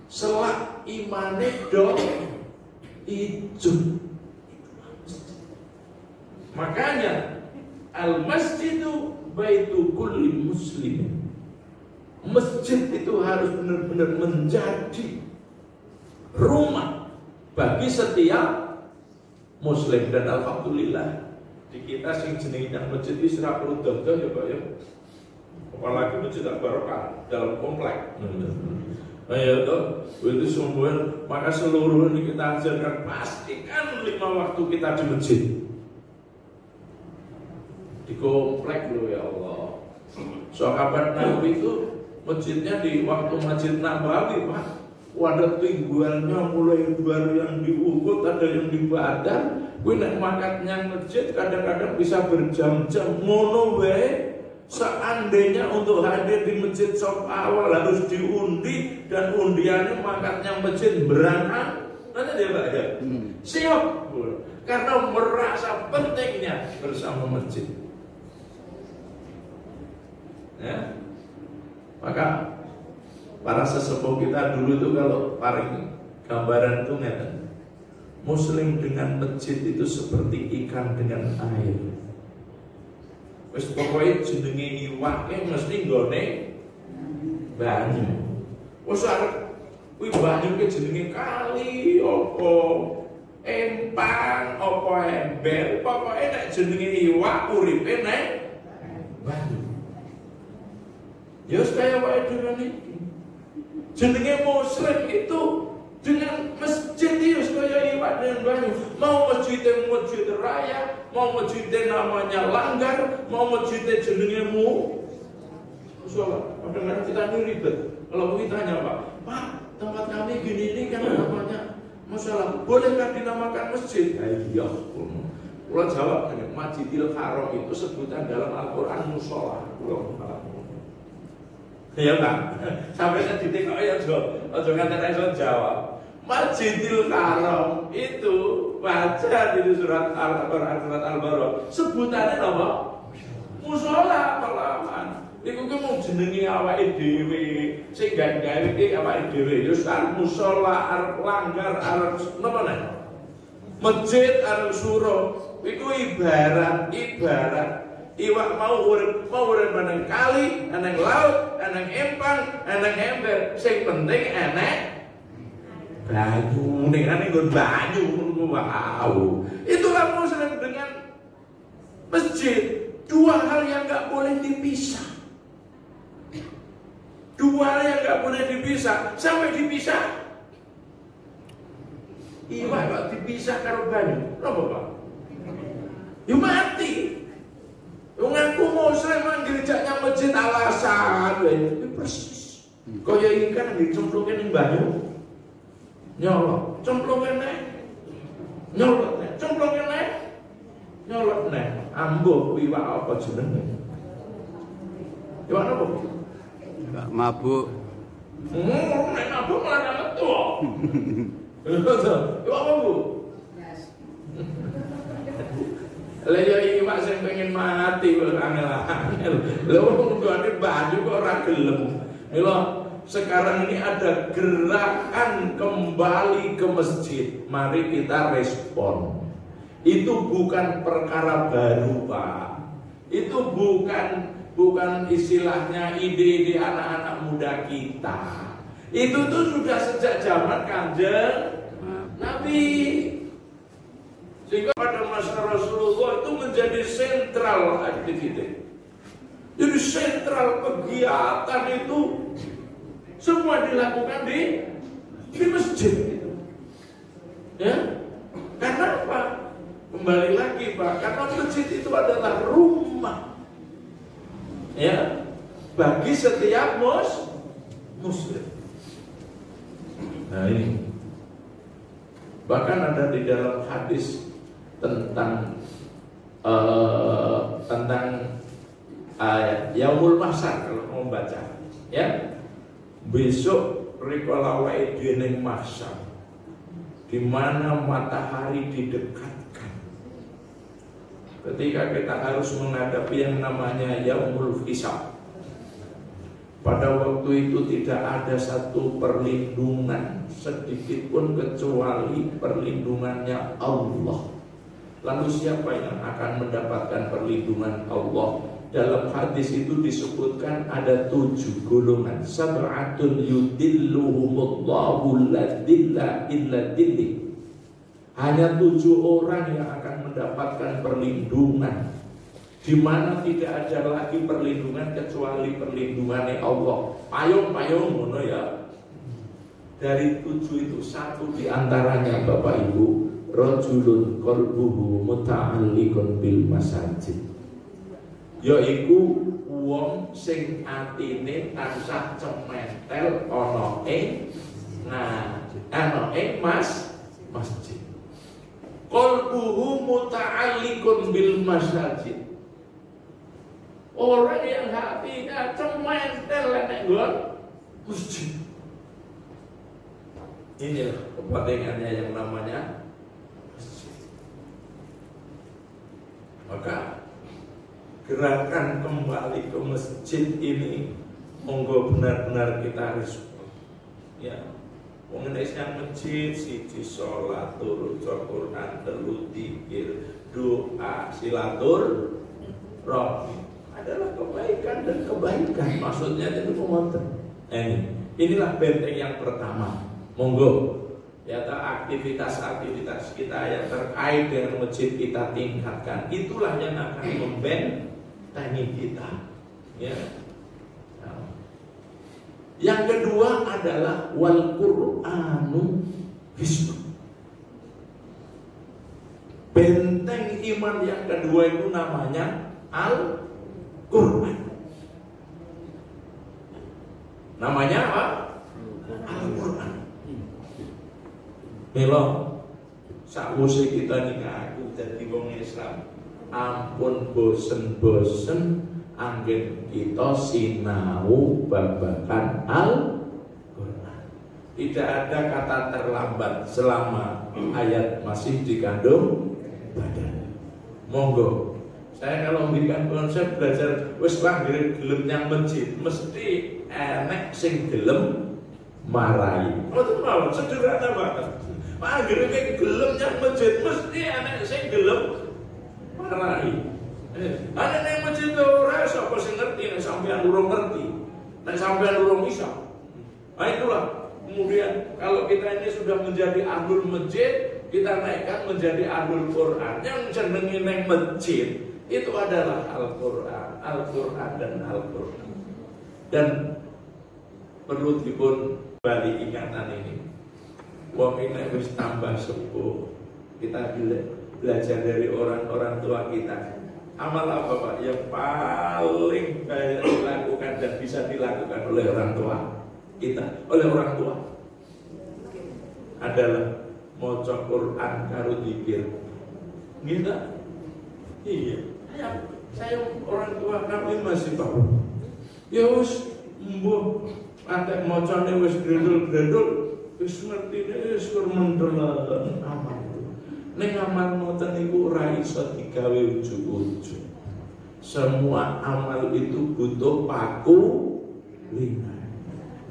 Selak imane do ijo. Makanya al-masjidu baitu kulli muslimin. Masjid itu harus benar-benar menjadi rumah bagi setiap muslim. Dan alhamdulillah di kita sing jenenge masjid wis ra perlu dodol ya, Pak ya. Apalagi masjid barokah dalam komplek. Ayo toh, itu semua. Maka seluruh ini kita ajarkan, pastikan 5 waktu kita di masjid. Di komplek loh ya Allah. Sahabat Nabi itu masjidnya di waktu Masjid Nabawi, Pak. Wadah tinggalnya mulai baru yang di Uhud, ada yang di Badar. Gue nek makatnya masjid kadang-kadang bisa berjam-jam. Ngono wae. Seandainya untuk hadir di masjid sop awal harus diundi, dan undiannya makatnya masjid berangkat. Nanti dia Pak ya. Siap. Karena merasa pentingnya bersama masjid. Ya. Maka para sesepuh kita dulu itu kalau paling gambaran itu ngeten. Muslim dengan masjid itu seperti ikan dengan air. Wis pokoke jenenge iwake mesti nggone banyu. Wis arep kuwi banyu ki jenenge kali apa empang apa ember, pokoke nek jenenge iwak uripe nek banyu. Ya kaya wae dhewe iki. Jenenge muslim itu dengan masjid itu kaya iwak dengan banyu. Mau masjidnya masjid raya, mau masjidnya namanya langgar, mau masjidnya jenenge musola. Kadang-kadang kita ini ribet. Kalau kita tanya Pak, tempat kami gini ini kan namanya musola, bolehkah dinamakan masjid? Iya. Kalau jawab, Masjidil Haram itu sebutan dalam Al-Quran musola. Ya kan? Sampai titik kok ya ojo nganten iso jawab. Masjidil Haram itu baca di surat Al-Quran surat Al-Baqarah sebutannya apa? Musola malahan. Iku ki mung jenenge awake dhewe, sing gawe iki awake dhewe. Ya arep musala, arep langgar, arep napa nek? Masjid arep suruh. Iku ibarat iwak mau urip nang kali, nang laut, nang empang, nang ember. Sing penting enek banyu, ning nggon banyu wow. Itulah muslim dengan masjid. Dua hal yang nggak boleh dipisah. Dua hal yang nggak boleh dipisah. Sampai dipisah iwak kok dipisah karo banyu. Napa, Pak? Yo mati. Wong aku muslim nang gerejanya masjid alasan itu persis. Kaya ikan dicemplungke ning banyu. Nyolok, cemplungke nek. Nyolok nek, cemplungke nek. Nyolok nek. Ambo iwak apa jenenge? Iwak apa? Iwak mabuk. Nek mabuk malah metu. Iwak apa, Bu? Lah ya iwak sing pengen mati kok angel-angel. Lha wong ngene banyu kok ora gelem. Mila sekarang ini ada gerakan kembali ke masjid. Mari kita respon. Itu bukan perkara baru, Pak. Itu bukan istilahnya ide-ide anak-anak muda kita. Itu tuh sudah sejak zaman Kanjeng Nabi. Sehingga pada masa Rasulullah itu menjadi sentral aktivitas. Jadi sentral kegiatan itu semua dilakukan di masjid. Ya, karena apa? Kembali lagi, Pak, karena masjid itu adalah rumah, ya, bagi setiap muslim. Nah ini, bahkan ada di dalam hadis tentang Yaumul Mahsyar kalau mau baca, ya, besok rikala wae dene mahsyar, di mana matahari didekatkan. Ketika kita harus menghadapi yang namanya Yaumul Hisab. Pada waktu itu tidak ada satu perlindungan sedikit pun kecuali perlindungannya Allah. Lalu siapa yang akan mendapatkan perlindungan Allah? Dalam hadis itu disebutkan ada 7 golongan. Sab'atun yudilluhumullahu la dilla illa dillih. Hanya 7 orang yang akan mendapatkan perlindungan, di mana tidak ada lagi perlindungan kecuali perlindungannya Allah. Payung-payung ngono ya. Dari 7 itu satu di antaranya Bapak Ibu, rajulun qalbuhu muta'alliqun bil masajid. Yaiku wong sing atine tansah cementel ana ing masjid. Qalbuhu muta'alliqun bil masajid. Orang yang hatinya cementel nek nggon masjid. Inilah kepentingannya yang namanya masjid. Maka gerakan kembali ke masjid ini monggo benar-benar kita respon. Ya. Wong Indonesia masjid siji salat, turu maca Quran, telu zikir, doa, silaturahmi adalah kebaikan dan kebaikan. Maksudnya itu penonton. Inilah benteng yang pertama. Monggo ya, aktivitas-aktivitas kita yang terkait dengan masjid kita tingkatkan. Itulah yang akan membentengi kita. Ya. Yang kedua adalah wal Qur'anu hisnu. Benteng iman yang kedua itu namanya Al-Qur'an. Namanya apa? Al-Qur'an. Milo sakwise kita ngaku dadi wong Islam, ampun bosen-bosen anggen kita sinau babakan Al-Qur'an. Tidak ada kata terlambat selama ayat masih dikandung badan. Monggo Saya kalau memberikan konsep belajar wis panggil gelem yang masjid mesti enek sing gelem marai. Oh itu mau sederhana banget. Panggil kayak gelem yang masjid mesti enek sing gelem marai. Ada yang masjid ora sapa sing ngerti nek sampean urung ngerti. Nek sampean urung iso. Nah itulah. Kemudian kalau kita ini sudah menjadi ahlul masjid, kita naikkan menjadi ahlul Quran. Yang jenenge neng masjid itu adalah Al-Quran, Al-Quran dan Al-Quran. Dan perlu dipun balik ingatan ini. Wong ini harus tambah sepuh. Kita belajar dari orang-orang tua kita. Amal apa Pak yang paling banyak dilakukan dan bisa dilakukan oleh orang tua kita, oleh orang tua adalah maca Quran karo zikir. Gitu? Iya. Saya orang tua kami masih Pak. Ya wis mbuh antek macane wis grendul-grendul wis ngertine wis mentelan amal. Ning amal ngoten niku ora iso digawe ujug-ujug. Semua amal itu butuh paku lina.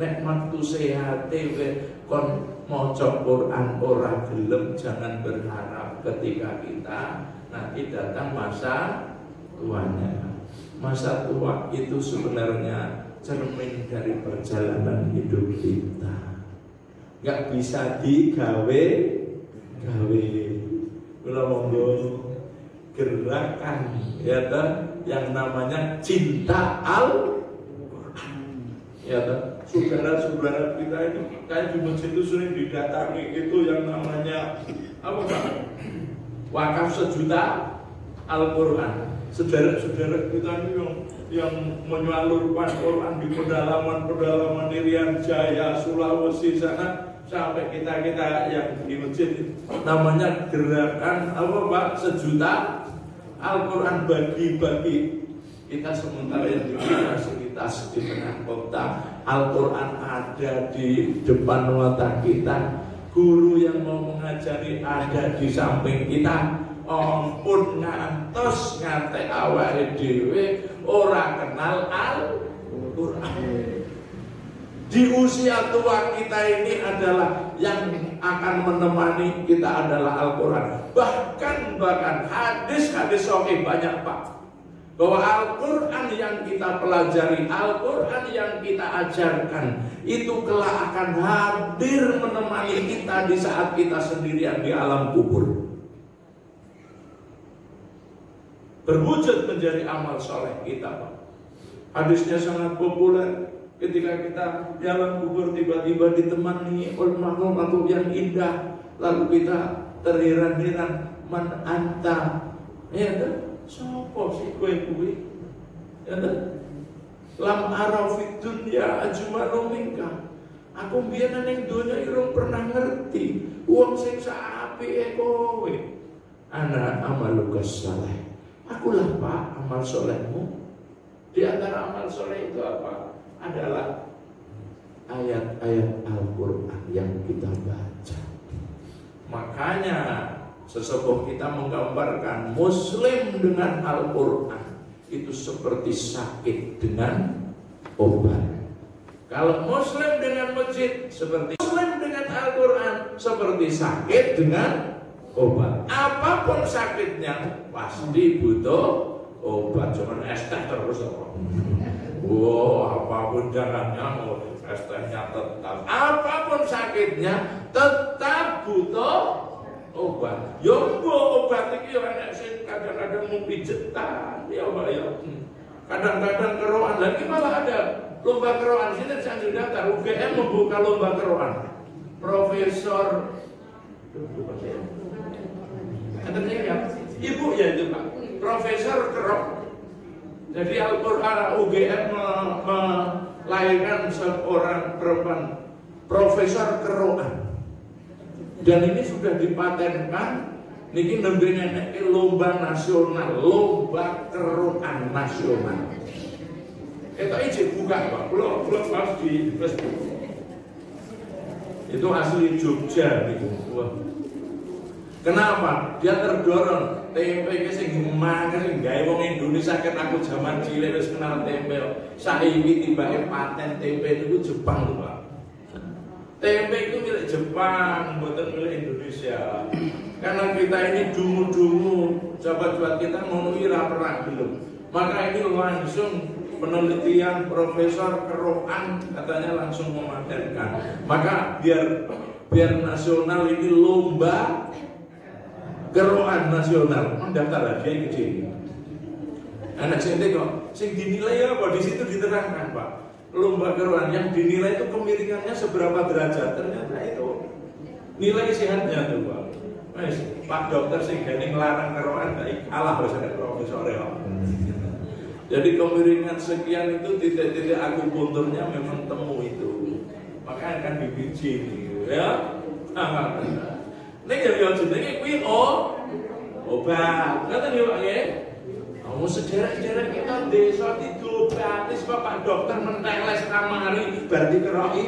Nek waktu sehate kon maca Quran ora gelem, jangan berharap ketika kita nanti datang masa tuanya. Masa tua itu sebenarnya cermin dari perjalanan hidup kita. Gak bisa digawe. Kalau monggo gerakan ya yang namanya cinta Al-Quran. Ya saudara-saudara kita ini kayak di masjid itu sering didatangi itu yang namanya apa Pak? Wakaf sejuta Al-Quran. Saudara-saudara kita ini yang menyalurkan Quran di pedalaman Irian Jaya, Sulawesi sana sampai kita yang di masjid namanya gerakan apa Pak? Sejuta Al-Quran bagi-bagi. Kita sementara yang di fasilitas di tengah kota, Al-Quran ada di depan mata kita, guru yang mau mengajari ada di samping kita. Ampun ngantos ngate awake dhewe ora kenal Al-Quran. Di usia tua kita ini adalah yang akan menemani kita adalah Al-Quran. Bahkan hadis-hadis sahih banyak Pak, bahwa Al-Quran yang kita pelajari, Al-Quran yang kita ajarkan itu kelak akan hadir menemani kita di saat kita sendirian di alam kubur. Berwujud menjadi amal soleh kita Pak. Hadisnya sangat populer. Ketika kita di alam kubur tiba-tiba ditemani oleh makhluk-makhluk yang indah, lalu kita terheran-heran, man anta, ya kan? Sopo sih kue-kue, ya kan? Lam arafid dunya ajmalu minka. Aku biyen ning donya irung pernah ngerti wong sing saapike kowe. Ana amaluka saleh. Akulah Pak amal solehmu. Di antara amal soleh itu apa? Adalah ayat-ayat Al-Quran yang kita baca. Makanya sesepuh kita menggambarkan Muslim dengan Al-Quran itu seperti sakit dengan obat. Kalau Muslim dengan masjid seperti Muslim dengan Al-Quran seperti sakit dengan obat. Apapun sakitnya pasti butuh obat. Cuman es teh terus apa? Wow, apapun jangannya mau es tehnya tetap. Apapun sakitnya tetap butuh obat. Yo obat iki yo enek sing kadang-kadang mau pijetan, ya Pak ya. Kadang-kadang keroan. Lagi malah ada lomba keroan. Sini saya sudah daftar. UGM membuka lomba keroan. Profesor Ibu ya itu Pak, Profesor Kerok. Jadi Al-Quran UGM melahirkan seorang perempuan Profesor Keroan. Dan ini sudah dipatenkan. Niki nembe nenek lomba nasional, lomba keroan nasional. Itu aja buka Pak, belum pas di Facebook. Itu asli Jogja gitu. Wah. Kenapa? Dia terdorong tempe iki sing mangan sing gawe wong Indonesia ket aku zaman cilik wis kenal tempe. Saiki tibake paten tempe itu Jepang lho, Pak. Tempe itu milik Jepang, bukan milik Indonesia. Karena kita ini dungu-dungu, jabat-jabat kita memenuhi pernah belum. Maka ini langsung penelitian Profesor Keroan katanya langsung mematenkan. Maka biar nasional ini lomba Keroan nasional mendaftar hadiah gede. Anak sente kok, sing dinilai apa di situ diterangkan, Pak. Lomba Keroan yang dinilai itu kemiringannya seberapa derajat. Ternyata itu nilai sehatnya tuh, Pak. Mas, Pak dokter sing gani ngelarang Keroan gak kalah bahasa profesor ya. Jadi kemiringan sekian itu titik-titik akupunturnya memang temu itu. Maka akan dibiji ya. Ini jadi jenenge kuwi obat. Ngoten ya Pak nggih. Mau sederek-sederek kita desa diobatis Pak dokter menteles kamari berarti keroki.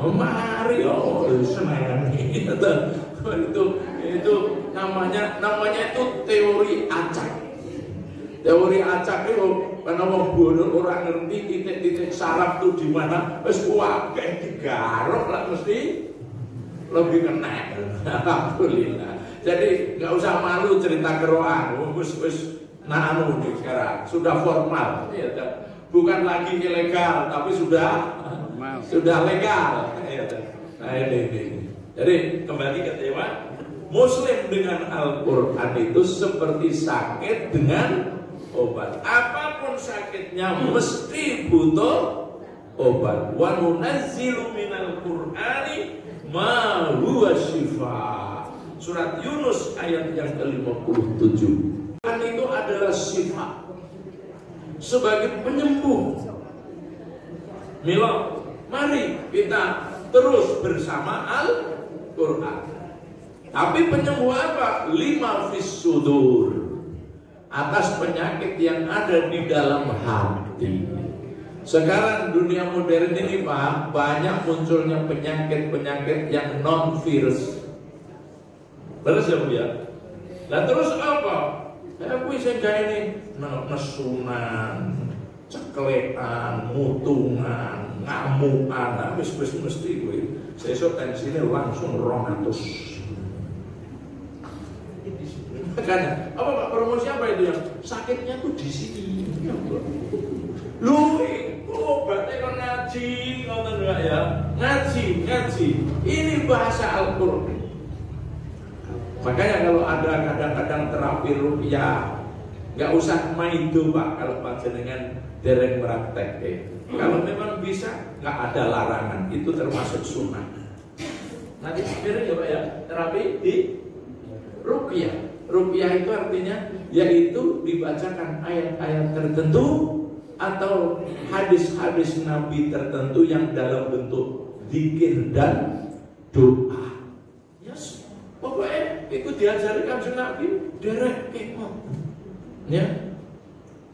Mari seneng itu namanya itu teori acak. Teori acak itu karena wong bodoh orang ngerti titik-titik saraf itu di mana wis akeh digaruk lah mesti lebih kena. Alhamdulillah. Jadi nggak usah malu cerita keroan. Wis anu sekarang sudah formal. Bukan lagi ilegal tapi sudah legal. Nah ini. Jadi kembali ke tema, Muslim dengan Al-Quran itu seperti sakit dengan obat. Apapun sakitnya mesti butuh obat. Wa nunazzilu minal Qur'ani ma huwa syifa. Surat Yunus ayat yang ke-57. Quran itu adalah sifat sebagai penyembuh. Mila, mari kita terus bersama Al-Quran. Tapi penyembuh apa? Lima fis sudur, atas penyakit yang ada di dalam hati. Sekarang dunia modern ini Pak, banyak munculnya penyakit-penyakit yang non-virus. Terus ya? Nah terus apa? Aku bisa ini nesunan, ceklekan, mutungan, ngamukan, habis mesti gue. Sesuk tensinya langsung 200. Makanya, apa Pak promosi apa itu yang sakitnya tuh di sini? Lu obatnya kan ngaji, nonton enggak ya? Ngaji. Ini bahasa Al-Quran. Makanya kalau ada kadang-kadang terapi ruqyah, nggak usah maido Pak kalau panjenengan dereng praktek. Kalau memang bisa, nggak ada larangan. Itu termasuk sunnah. Nanti sebenarnya ya Pak ya, terapi di ruqyah. Ruqyah itu artinya yaitu dibacakan ayat-ayat tertentu atau hadis-hadis Nabi tertentu yang dalam bentuk zikir dan doa. Yes. Pokoknya itu diajarkan Nabi derek kemot. Ya.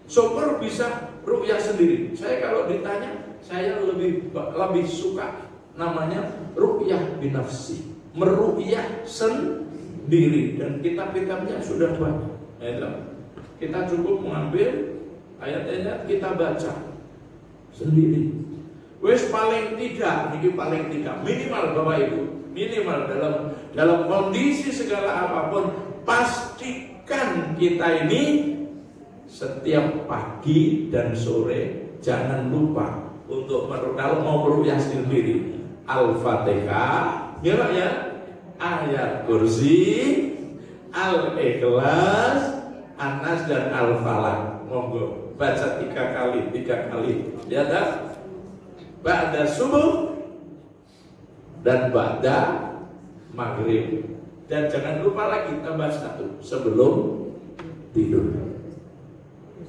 Syukur bisa ruqyah sendiri. Saya kalau ditanya, saya lebih suka namanya ruqyah binafsi. Meruqyah sendiri, dan kitab-kitabnya sudah banyak. Kita cukup mengambil ayat-ayat, kita baca sendiri. Wes paling tidak minimal Bapak Ibu, minimal dalam kondisi segala apapun, pastikan kita ini setiap pagi dan sore jangan lupa untuk kalau mau meruqyah sendiri Al-Fatihah, ya, ayat kursi, Al-Ikhlas, An-Nas dan Al-Falaq. Monggo baca 3 kali. Ya tak? Ba'da subuh dan ba'da maghrib. Dan jangan lupa lagi tambah 1 sebelum tidur.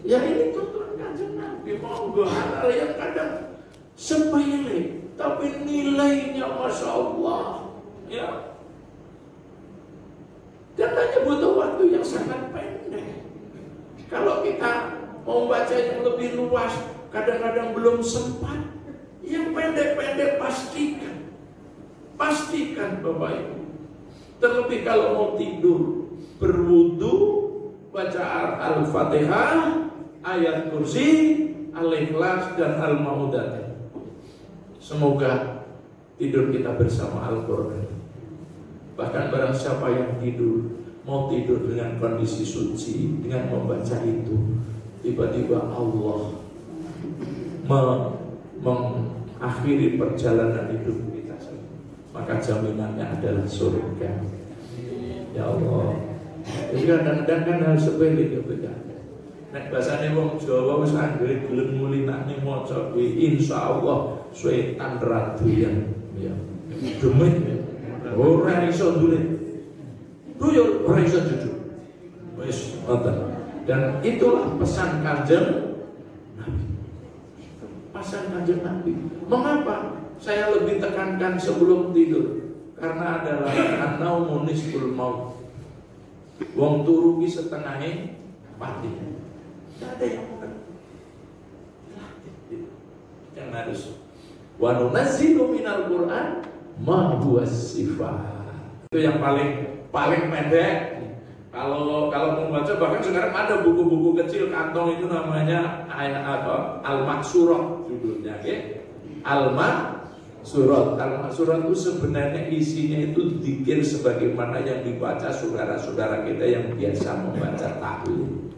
Ya ini tuntunan Kanjeng Nabi. Monggo hal yang kadang sepele tapi nilainya Masya Allah. Ya. Dan hanya butuh waktu yang sangat pendek. Kalau kita mau baca yang lebih luas, kadang-kadang belum sempat. Yang pendek-pendek pastikan Bapak Ibu. Terlebih kalau mau tidur, berwudu, baca Al-Fatihah, ayat kursi, Al-Ikhlas dan Al-Maudah. Semoga tidur kita bersama Al-Quran. Bahkan barang siapa yang tidur, mau tidur dengan kondisi suci, dengan membaca itu, tiba-tiba Allah mengakhiri perjalanan hidup kita, maka jaminannya adalah surga. Ya Allah. Jadi kadang-kadang kan hal sepele ketika nek bahasane wong Jawa wis anggere gelem mulinane maca kuwi insyaallah setan radoyan ya. Demit ora iso ndulit. Tuyul ora iso jujur. Wis ngoten. Dan itulah pesan Kanjeng Nabi. Pesan Kanjeng Nabi. Mengapa saya lebih tekankan sebelum tidur? Karena adalah an-naumu nisful maut. Wong turu ki setengahnya mati. Tidak ada yang yang harus wa nunazzilu minal Qur'an ma huwa sifat. Itu yang paling pendek. Kalau membaca, bahkan sekarang ada buku-buku kecil kantong itu namanya Al-Maksurat judulnya, Al-Maksurat. Al-Maksurat itu sebenarnya isinya itu dzikir sebagaimana yang dibaca saudara-saudara kita yang biasa membaca tahlil.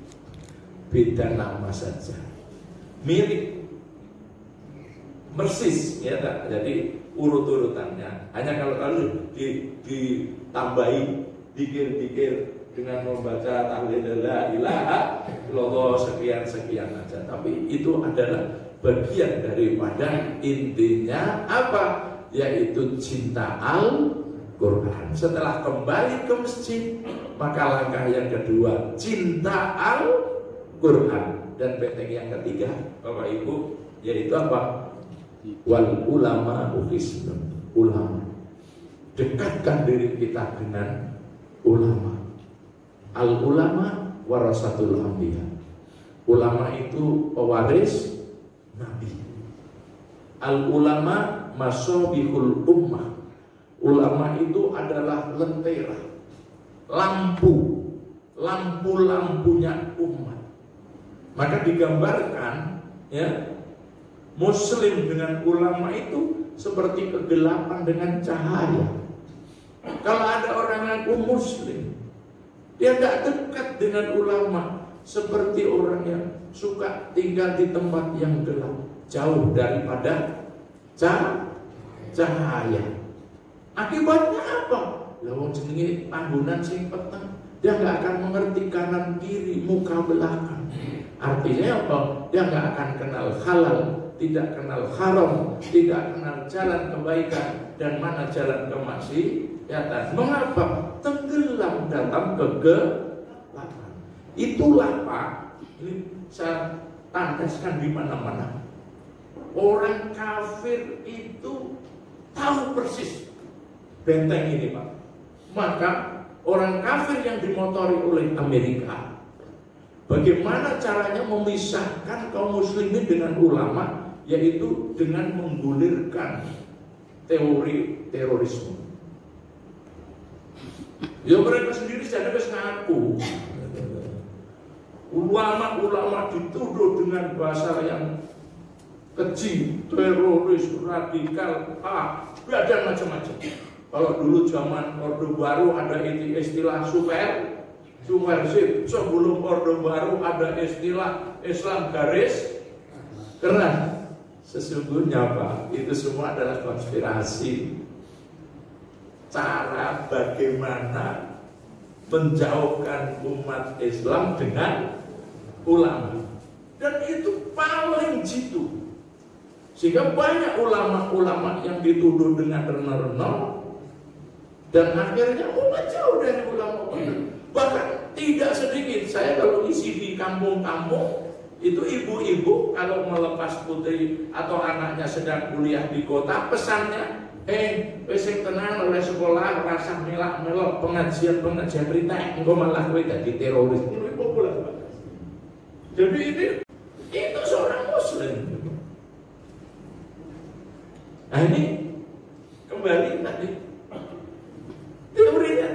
Beda nama saja, mirip, persis, ya tak? Jadi urut-urutannya. Hanya kalau ditambahi dikir-dikir dengan membaca tahlil la ilaha illallah sekian aja. Tapi itu adalah bagian daripada intinya apa? Yaitu cinta Al-Quran. Setelah kembali ke masjid, maka langkah yang kedua cinta Al-Quran. Dan penting yang ketiga, Bapak Ibu, yaitu apa? Wal ulama uhisnun. Ulama, dekatkan diri kita dengan ulama. Al ulama warasatul anbiya. Ulama itu pewaris Nabi. Al ulama masabihul ummah. Ulama itu adalah lentera, lampu-lampunya umat. Maka digambarkan, ya, Muslim dengan ulama itu seperti kegelapan dengan cahaya. Kalau ada orang ngaku Muslim, dia tidak dekat dengan ulama, seperti orang yang suka tinggal di tempat yang gelap, jauh daripada cahaya. Akibatnya apa? Lawang jenenge panggonan sing peteng, dia nggak akan mengerti kanan kiri, muka belakang. Artinya apa? Dia nggak akan kenal halal, tidak kenal haram, tidak kenal jalan kebaikan dan mana jalan kemaksiatan. Mengapa? Tenggelam dalam kegelapan. Itulah Pak, ini saya tandaskan di mana-mana. Orang kafir itu tahu persis benteng ini Pak. Maka orang kafir yang dimotori oleh Amerika, bagaimana caranya memisahkan kaum muslimin dengan ulama, yaitu dengan menggulirkan teori terorisme. Ya mereka sendiri jadi ngaku ulama-ulama dituduh dengan bahasa yang keji, teroris, radikal, dan macam-macam. Kalau dulu zaman Orde Baru ada istilah subversif, sebelum Orde Baru ada istilah Islam garis keras. Sesungguhnya Pak, itu semua adalah konspirasi. Cara bagaimana menjauhkan umat Islam dengan ulama, dan itu paling jitu. Sehingga banyak ulama-ulama yang dituduh dengan renor-renor, dan akhirnya umat jauh dari ulama. Bahkan tidak sedikit, saya kalau isi di kampung-kampung, itu ibu-ibu kalau melepas putri atau anaknya sedang kuliah di kota, pesannya, sing tenang oleh sekolah, rasa melak-melok pengajian berita, engkau malah kowe dadi teroris. Ini populer Pak. Jadi itu seorang Muslim. Nah ini kembali tadi teorinya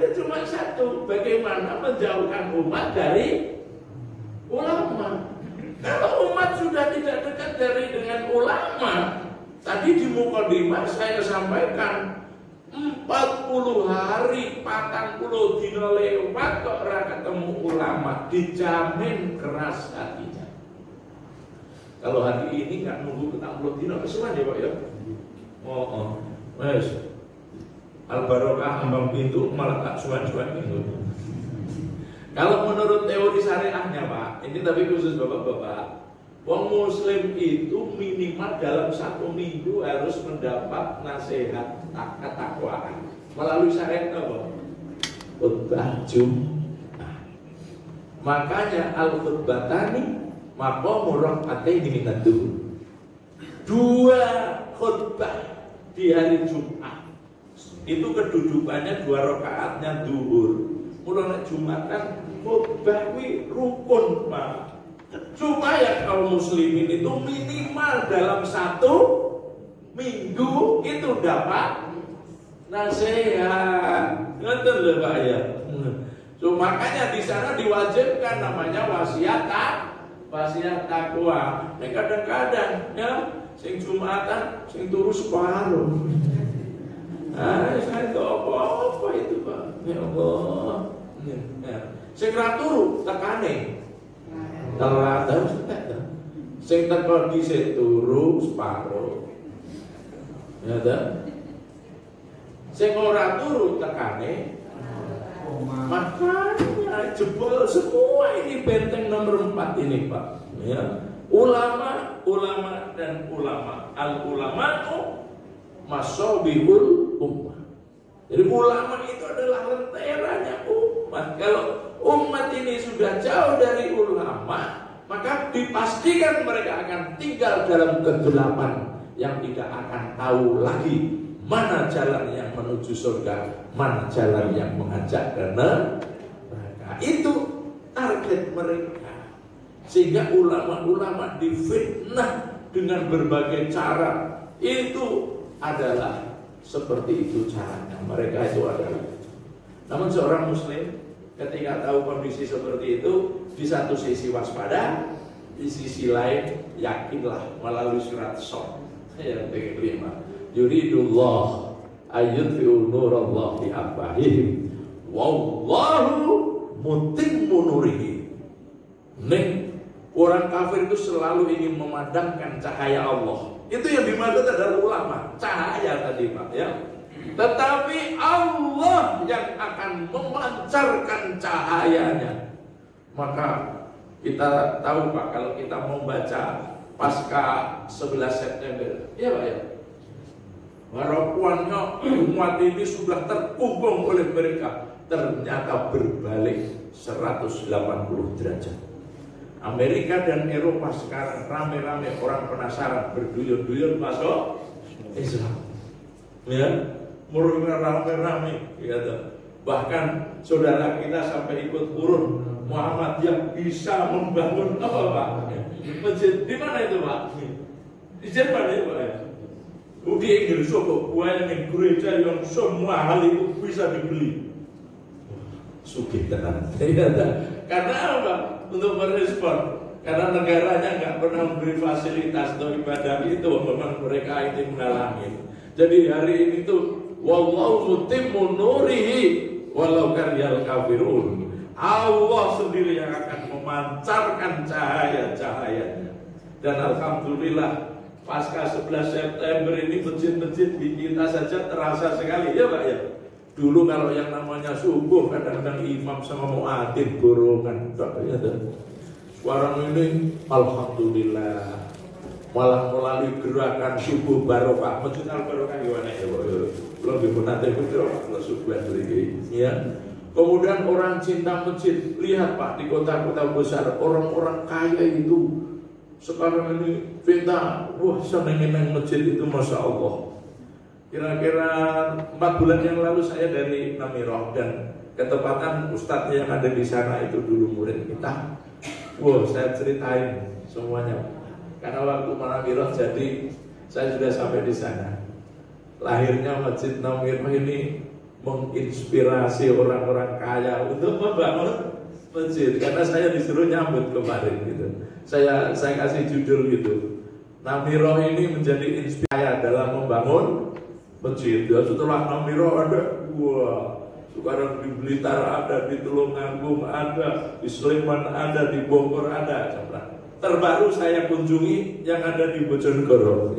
dari dengan ulama. Tadi di mukadimah saya sampaikan 40 hari 40 dina lewat kok ora ketemu ulama, dijamin keras hatinya. Kalau hati ini nggak nunggu 40 dina kesuwen ya Pak ya. Wes. Al-Barokah ambang pintu malah tak suan-suan gitu. Kalau menurut teori syariahnya Pak, ini tapi khusus Bapak-bapak, wong muslim itu minimal dalam 1 minggu harus mendapat nasihat ketakwaan melalui syariat apa? Khutbah Jumat. Makanya al-khutbatani maqamu rak'ataini minad duhur. 2 khutbah di hari Jumat itu kedudukannya 2 rakaatnya duhur. Mulai Jumat kan khutbah kuwi rukun Pak. Supaya kaum muslimin itu minimal dalam 1 minggu itu dapat nasihat. Ngerti lho Pak ya. So makanya di sana diwajibkan namanya wasiat takwa. Nah, kadang-kadang ya sing Jumatan sing turu separuh. Saya itu apa itu Pak? Ya Allah. Sing ra turu tekane. Telat harus telat. Sing teko dhisik turu separuh. Ya ta? Sing ora turu tekane. Makanya jebol semua ini benteng nomor 4 ini Pak. Ya. Ulama dan ulama. Al-ulama'u masobihul ummah. Jadi ulama itu adalah lenteranya umat. Kalau umat ini sudah jauh dari ulama, maka dipastikan mereka akan tinggal dalam kegelapan yang tidak akan tahu lagi mana jalan yang menuju surga, mana jalan yang mengajak ke neraka. Itu target mereka. Sehingga ulama-ulama difitnah dengan berbagai cara. Itu adalah seperti itu caranya. Mereka itu adalah. Namun seorang muslim ketika tahu kondisi seperti itu, di satu sisi waspada, di sisi lain yakinlah melalui surat Shad yang kelima. Yuridullah ayyudfi'u nurallah bi afwahihim wallahu mutimmu nurihi. Nih, orang kafir itu selalu ingin memadamkan cahaya Allah. Itu yang dimaksud adalah ulama, cahaya tadi Pak ya. Tetapi Allah yang akan memancarkan cahayanya. Maka kita tahu Pak, kalau kita mau baca pasca 11 September, ya Pak ya. Harapannya umat ini sudah terkubung oleh mereka, ternyata berbalik 180 derajat. Amerika dan Eropa sekarang rame-rame orang penasaran berduyun-duyun masuk Islam. Ya, mulai rame-rame gitu. Bahkan saudara kita sampai ikut urun Muhammadiyah bisa membangun apa Pak? Masjid di mana itu Pak? Di Jerman ya Pak ya? Di Inggris kok banyak gereja yang semua hal itu bisa dibeli. Sugih tenan. Karena apa? Untuk merespon. Karena negaranya nggak pernah memberi fasilitas untuk ibadah itu, memang mereka ini mengalami. Jadi hari ini tuh wallahu mutimmu nurihi walau karyal kafirun. Allah sendiri yang akan memancarkan cahaya-cahayanya. Dan alhamdulillah pasca 11 September ini masjid-masjid di kita saja terasa sekali ya Pak ya. Dulu kalau yang namanya subuh kadang-kadang imam sama muadzin borongan. Sekarang ini alhamdulillah malah melalui gerakan subuh barokah. Masjid Al-Barokah gimana ya Pak? Belum dimunate betul kalau subuh lagi. Ya. Kemudian orang cinta masjid, lihat Pak di kota-kota besar orang-orang kaya itu sekarang ini minta, wah senengin masjid itu Masya Allah. Kira-kira 4 bulan yang lalu saya dari Namirah dan ketepatan Ustadz yang ada di sana itu dulu murid kita. Wow, saya ceritain semuanya. Karena waktu Namirah jadi saya sudah sampai di sana. Lahirnya Masjid Namirah ini menginspirasi orang-orang kaya untuk membangun masjid. Karena saya disuruh nyambut kemarin gitu. Saya kasih judul gitu. Namiro ini menjadi inspirasi dalam membangun masjid. Ya, setelah Namiro ada, wah, sekarang di Blitar ada, di Tulungagung ada, di Sleman ada, di Bogor ada. Terbaru saya kunjungi yang ada di Bojonegoro.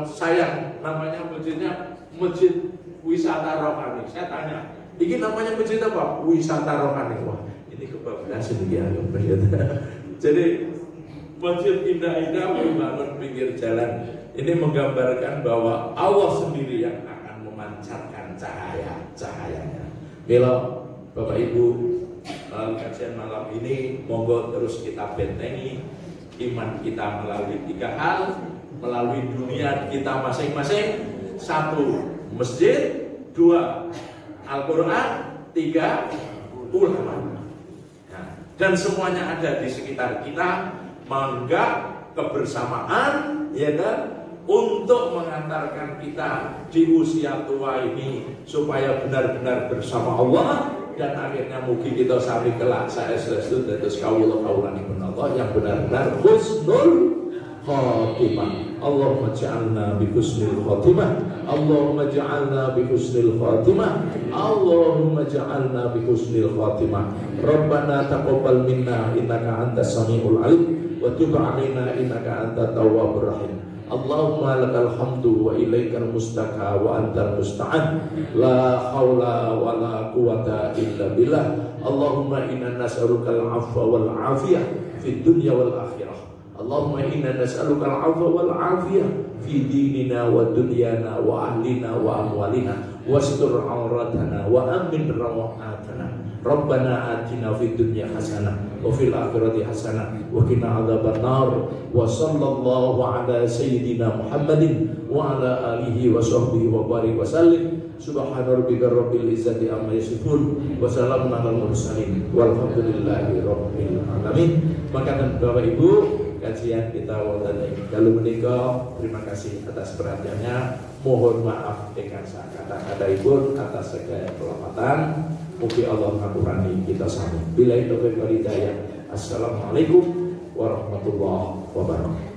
Sayang, namanya masjidnya Masjid Wisata Rohani. Saya tanya, ini namanya masjid apa? Wisata Rohani. Wah, ini kebablasan dia. Jadi masjid indah-indah membangun pinggir jalan. Ini menggambarkan bahwa Allah sendiri yang akan memancarkan cahayanya. Milo, Bapak Ibu, melalui kajian malam ini, monggo terus kita bentengi iman kita melalui 3 hal, melalui dunia kita masing-masing. 1, masjid. 2, Al-Quran. 3, ulama. Nah, dan semuanya ada di sekitar kita. Mangga kebersamaan, ya kan, untuk mengantarkan kita di usia tua ini supaya benar-benar bersama Allah, dan akhirnya mungkin kita sami kelak saya selestu dados kawula kawulanipun Allah yang benar-benar husnul khatimah. Allahumma ja'alna bi husnil khatimah. Allahumma ja'alna bi husnil khatimah. Allahumma ja'alna bi husnil khatimah. Rabbana taqabbal minna innaka antas samiul alim wa tub 'alaina innaka antat tawwabur rahim. Allahumma lakal hamdu wa ilaikal mustaka wa antal musta'an. La haula wa la quwata illa billah. Allahumma inna nas'alukal afwa wal afiyah fid dunya wal akhirah. Allahumma inna nas'alukal afwa wal afiyah fi dinina wa dunyana wa ahlina wa amwalina wastur auratana wa amin rawatana. Rabbana atina fid dunya hasanah wa fil akhirati hasanah wa qina adzabannar. Wa sallallahu ala sayyidina Muhammadin wa ala alihi wa sahbihi wa barik wa sallim. Subhana rabbika rabbil izzati amma yasifun wa salamun alal mursalin walhamdulillahi rabbil alamin. Maka Bapak Ibu, kajian kita wonten ing dalu menika, terima kasih atas perhatiannya. Mohon maaf dengan kata-kataipun atas segala kelewatan. Mugi Allah ngapurani kita sami. Billahi taufiq wal hidayah. Assalamualaikum warahmatullahi wabarakatuh.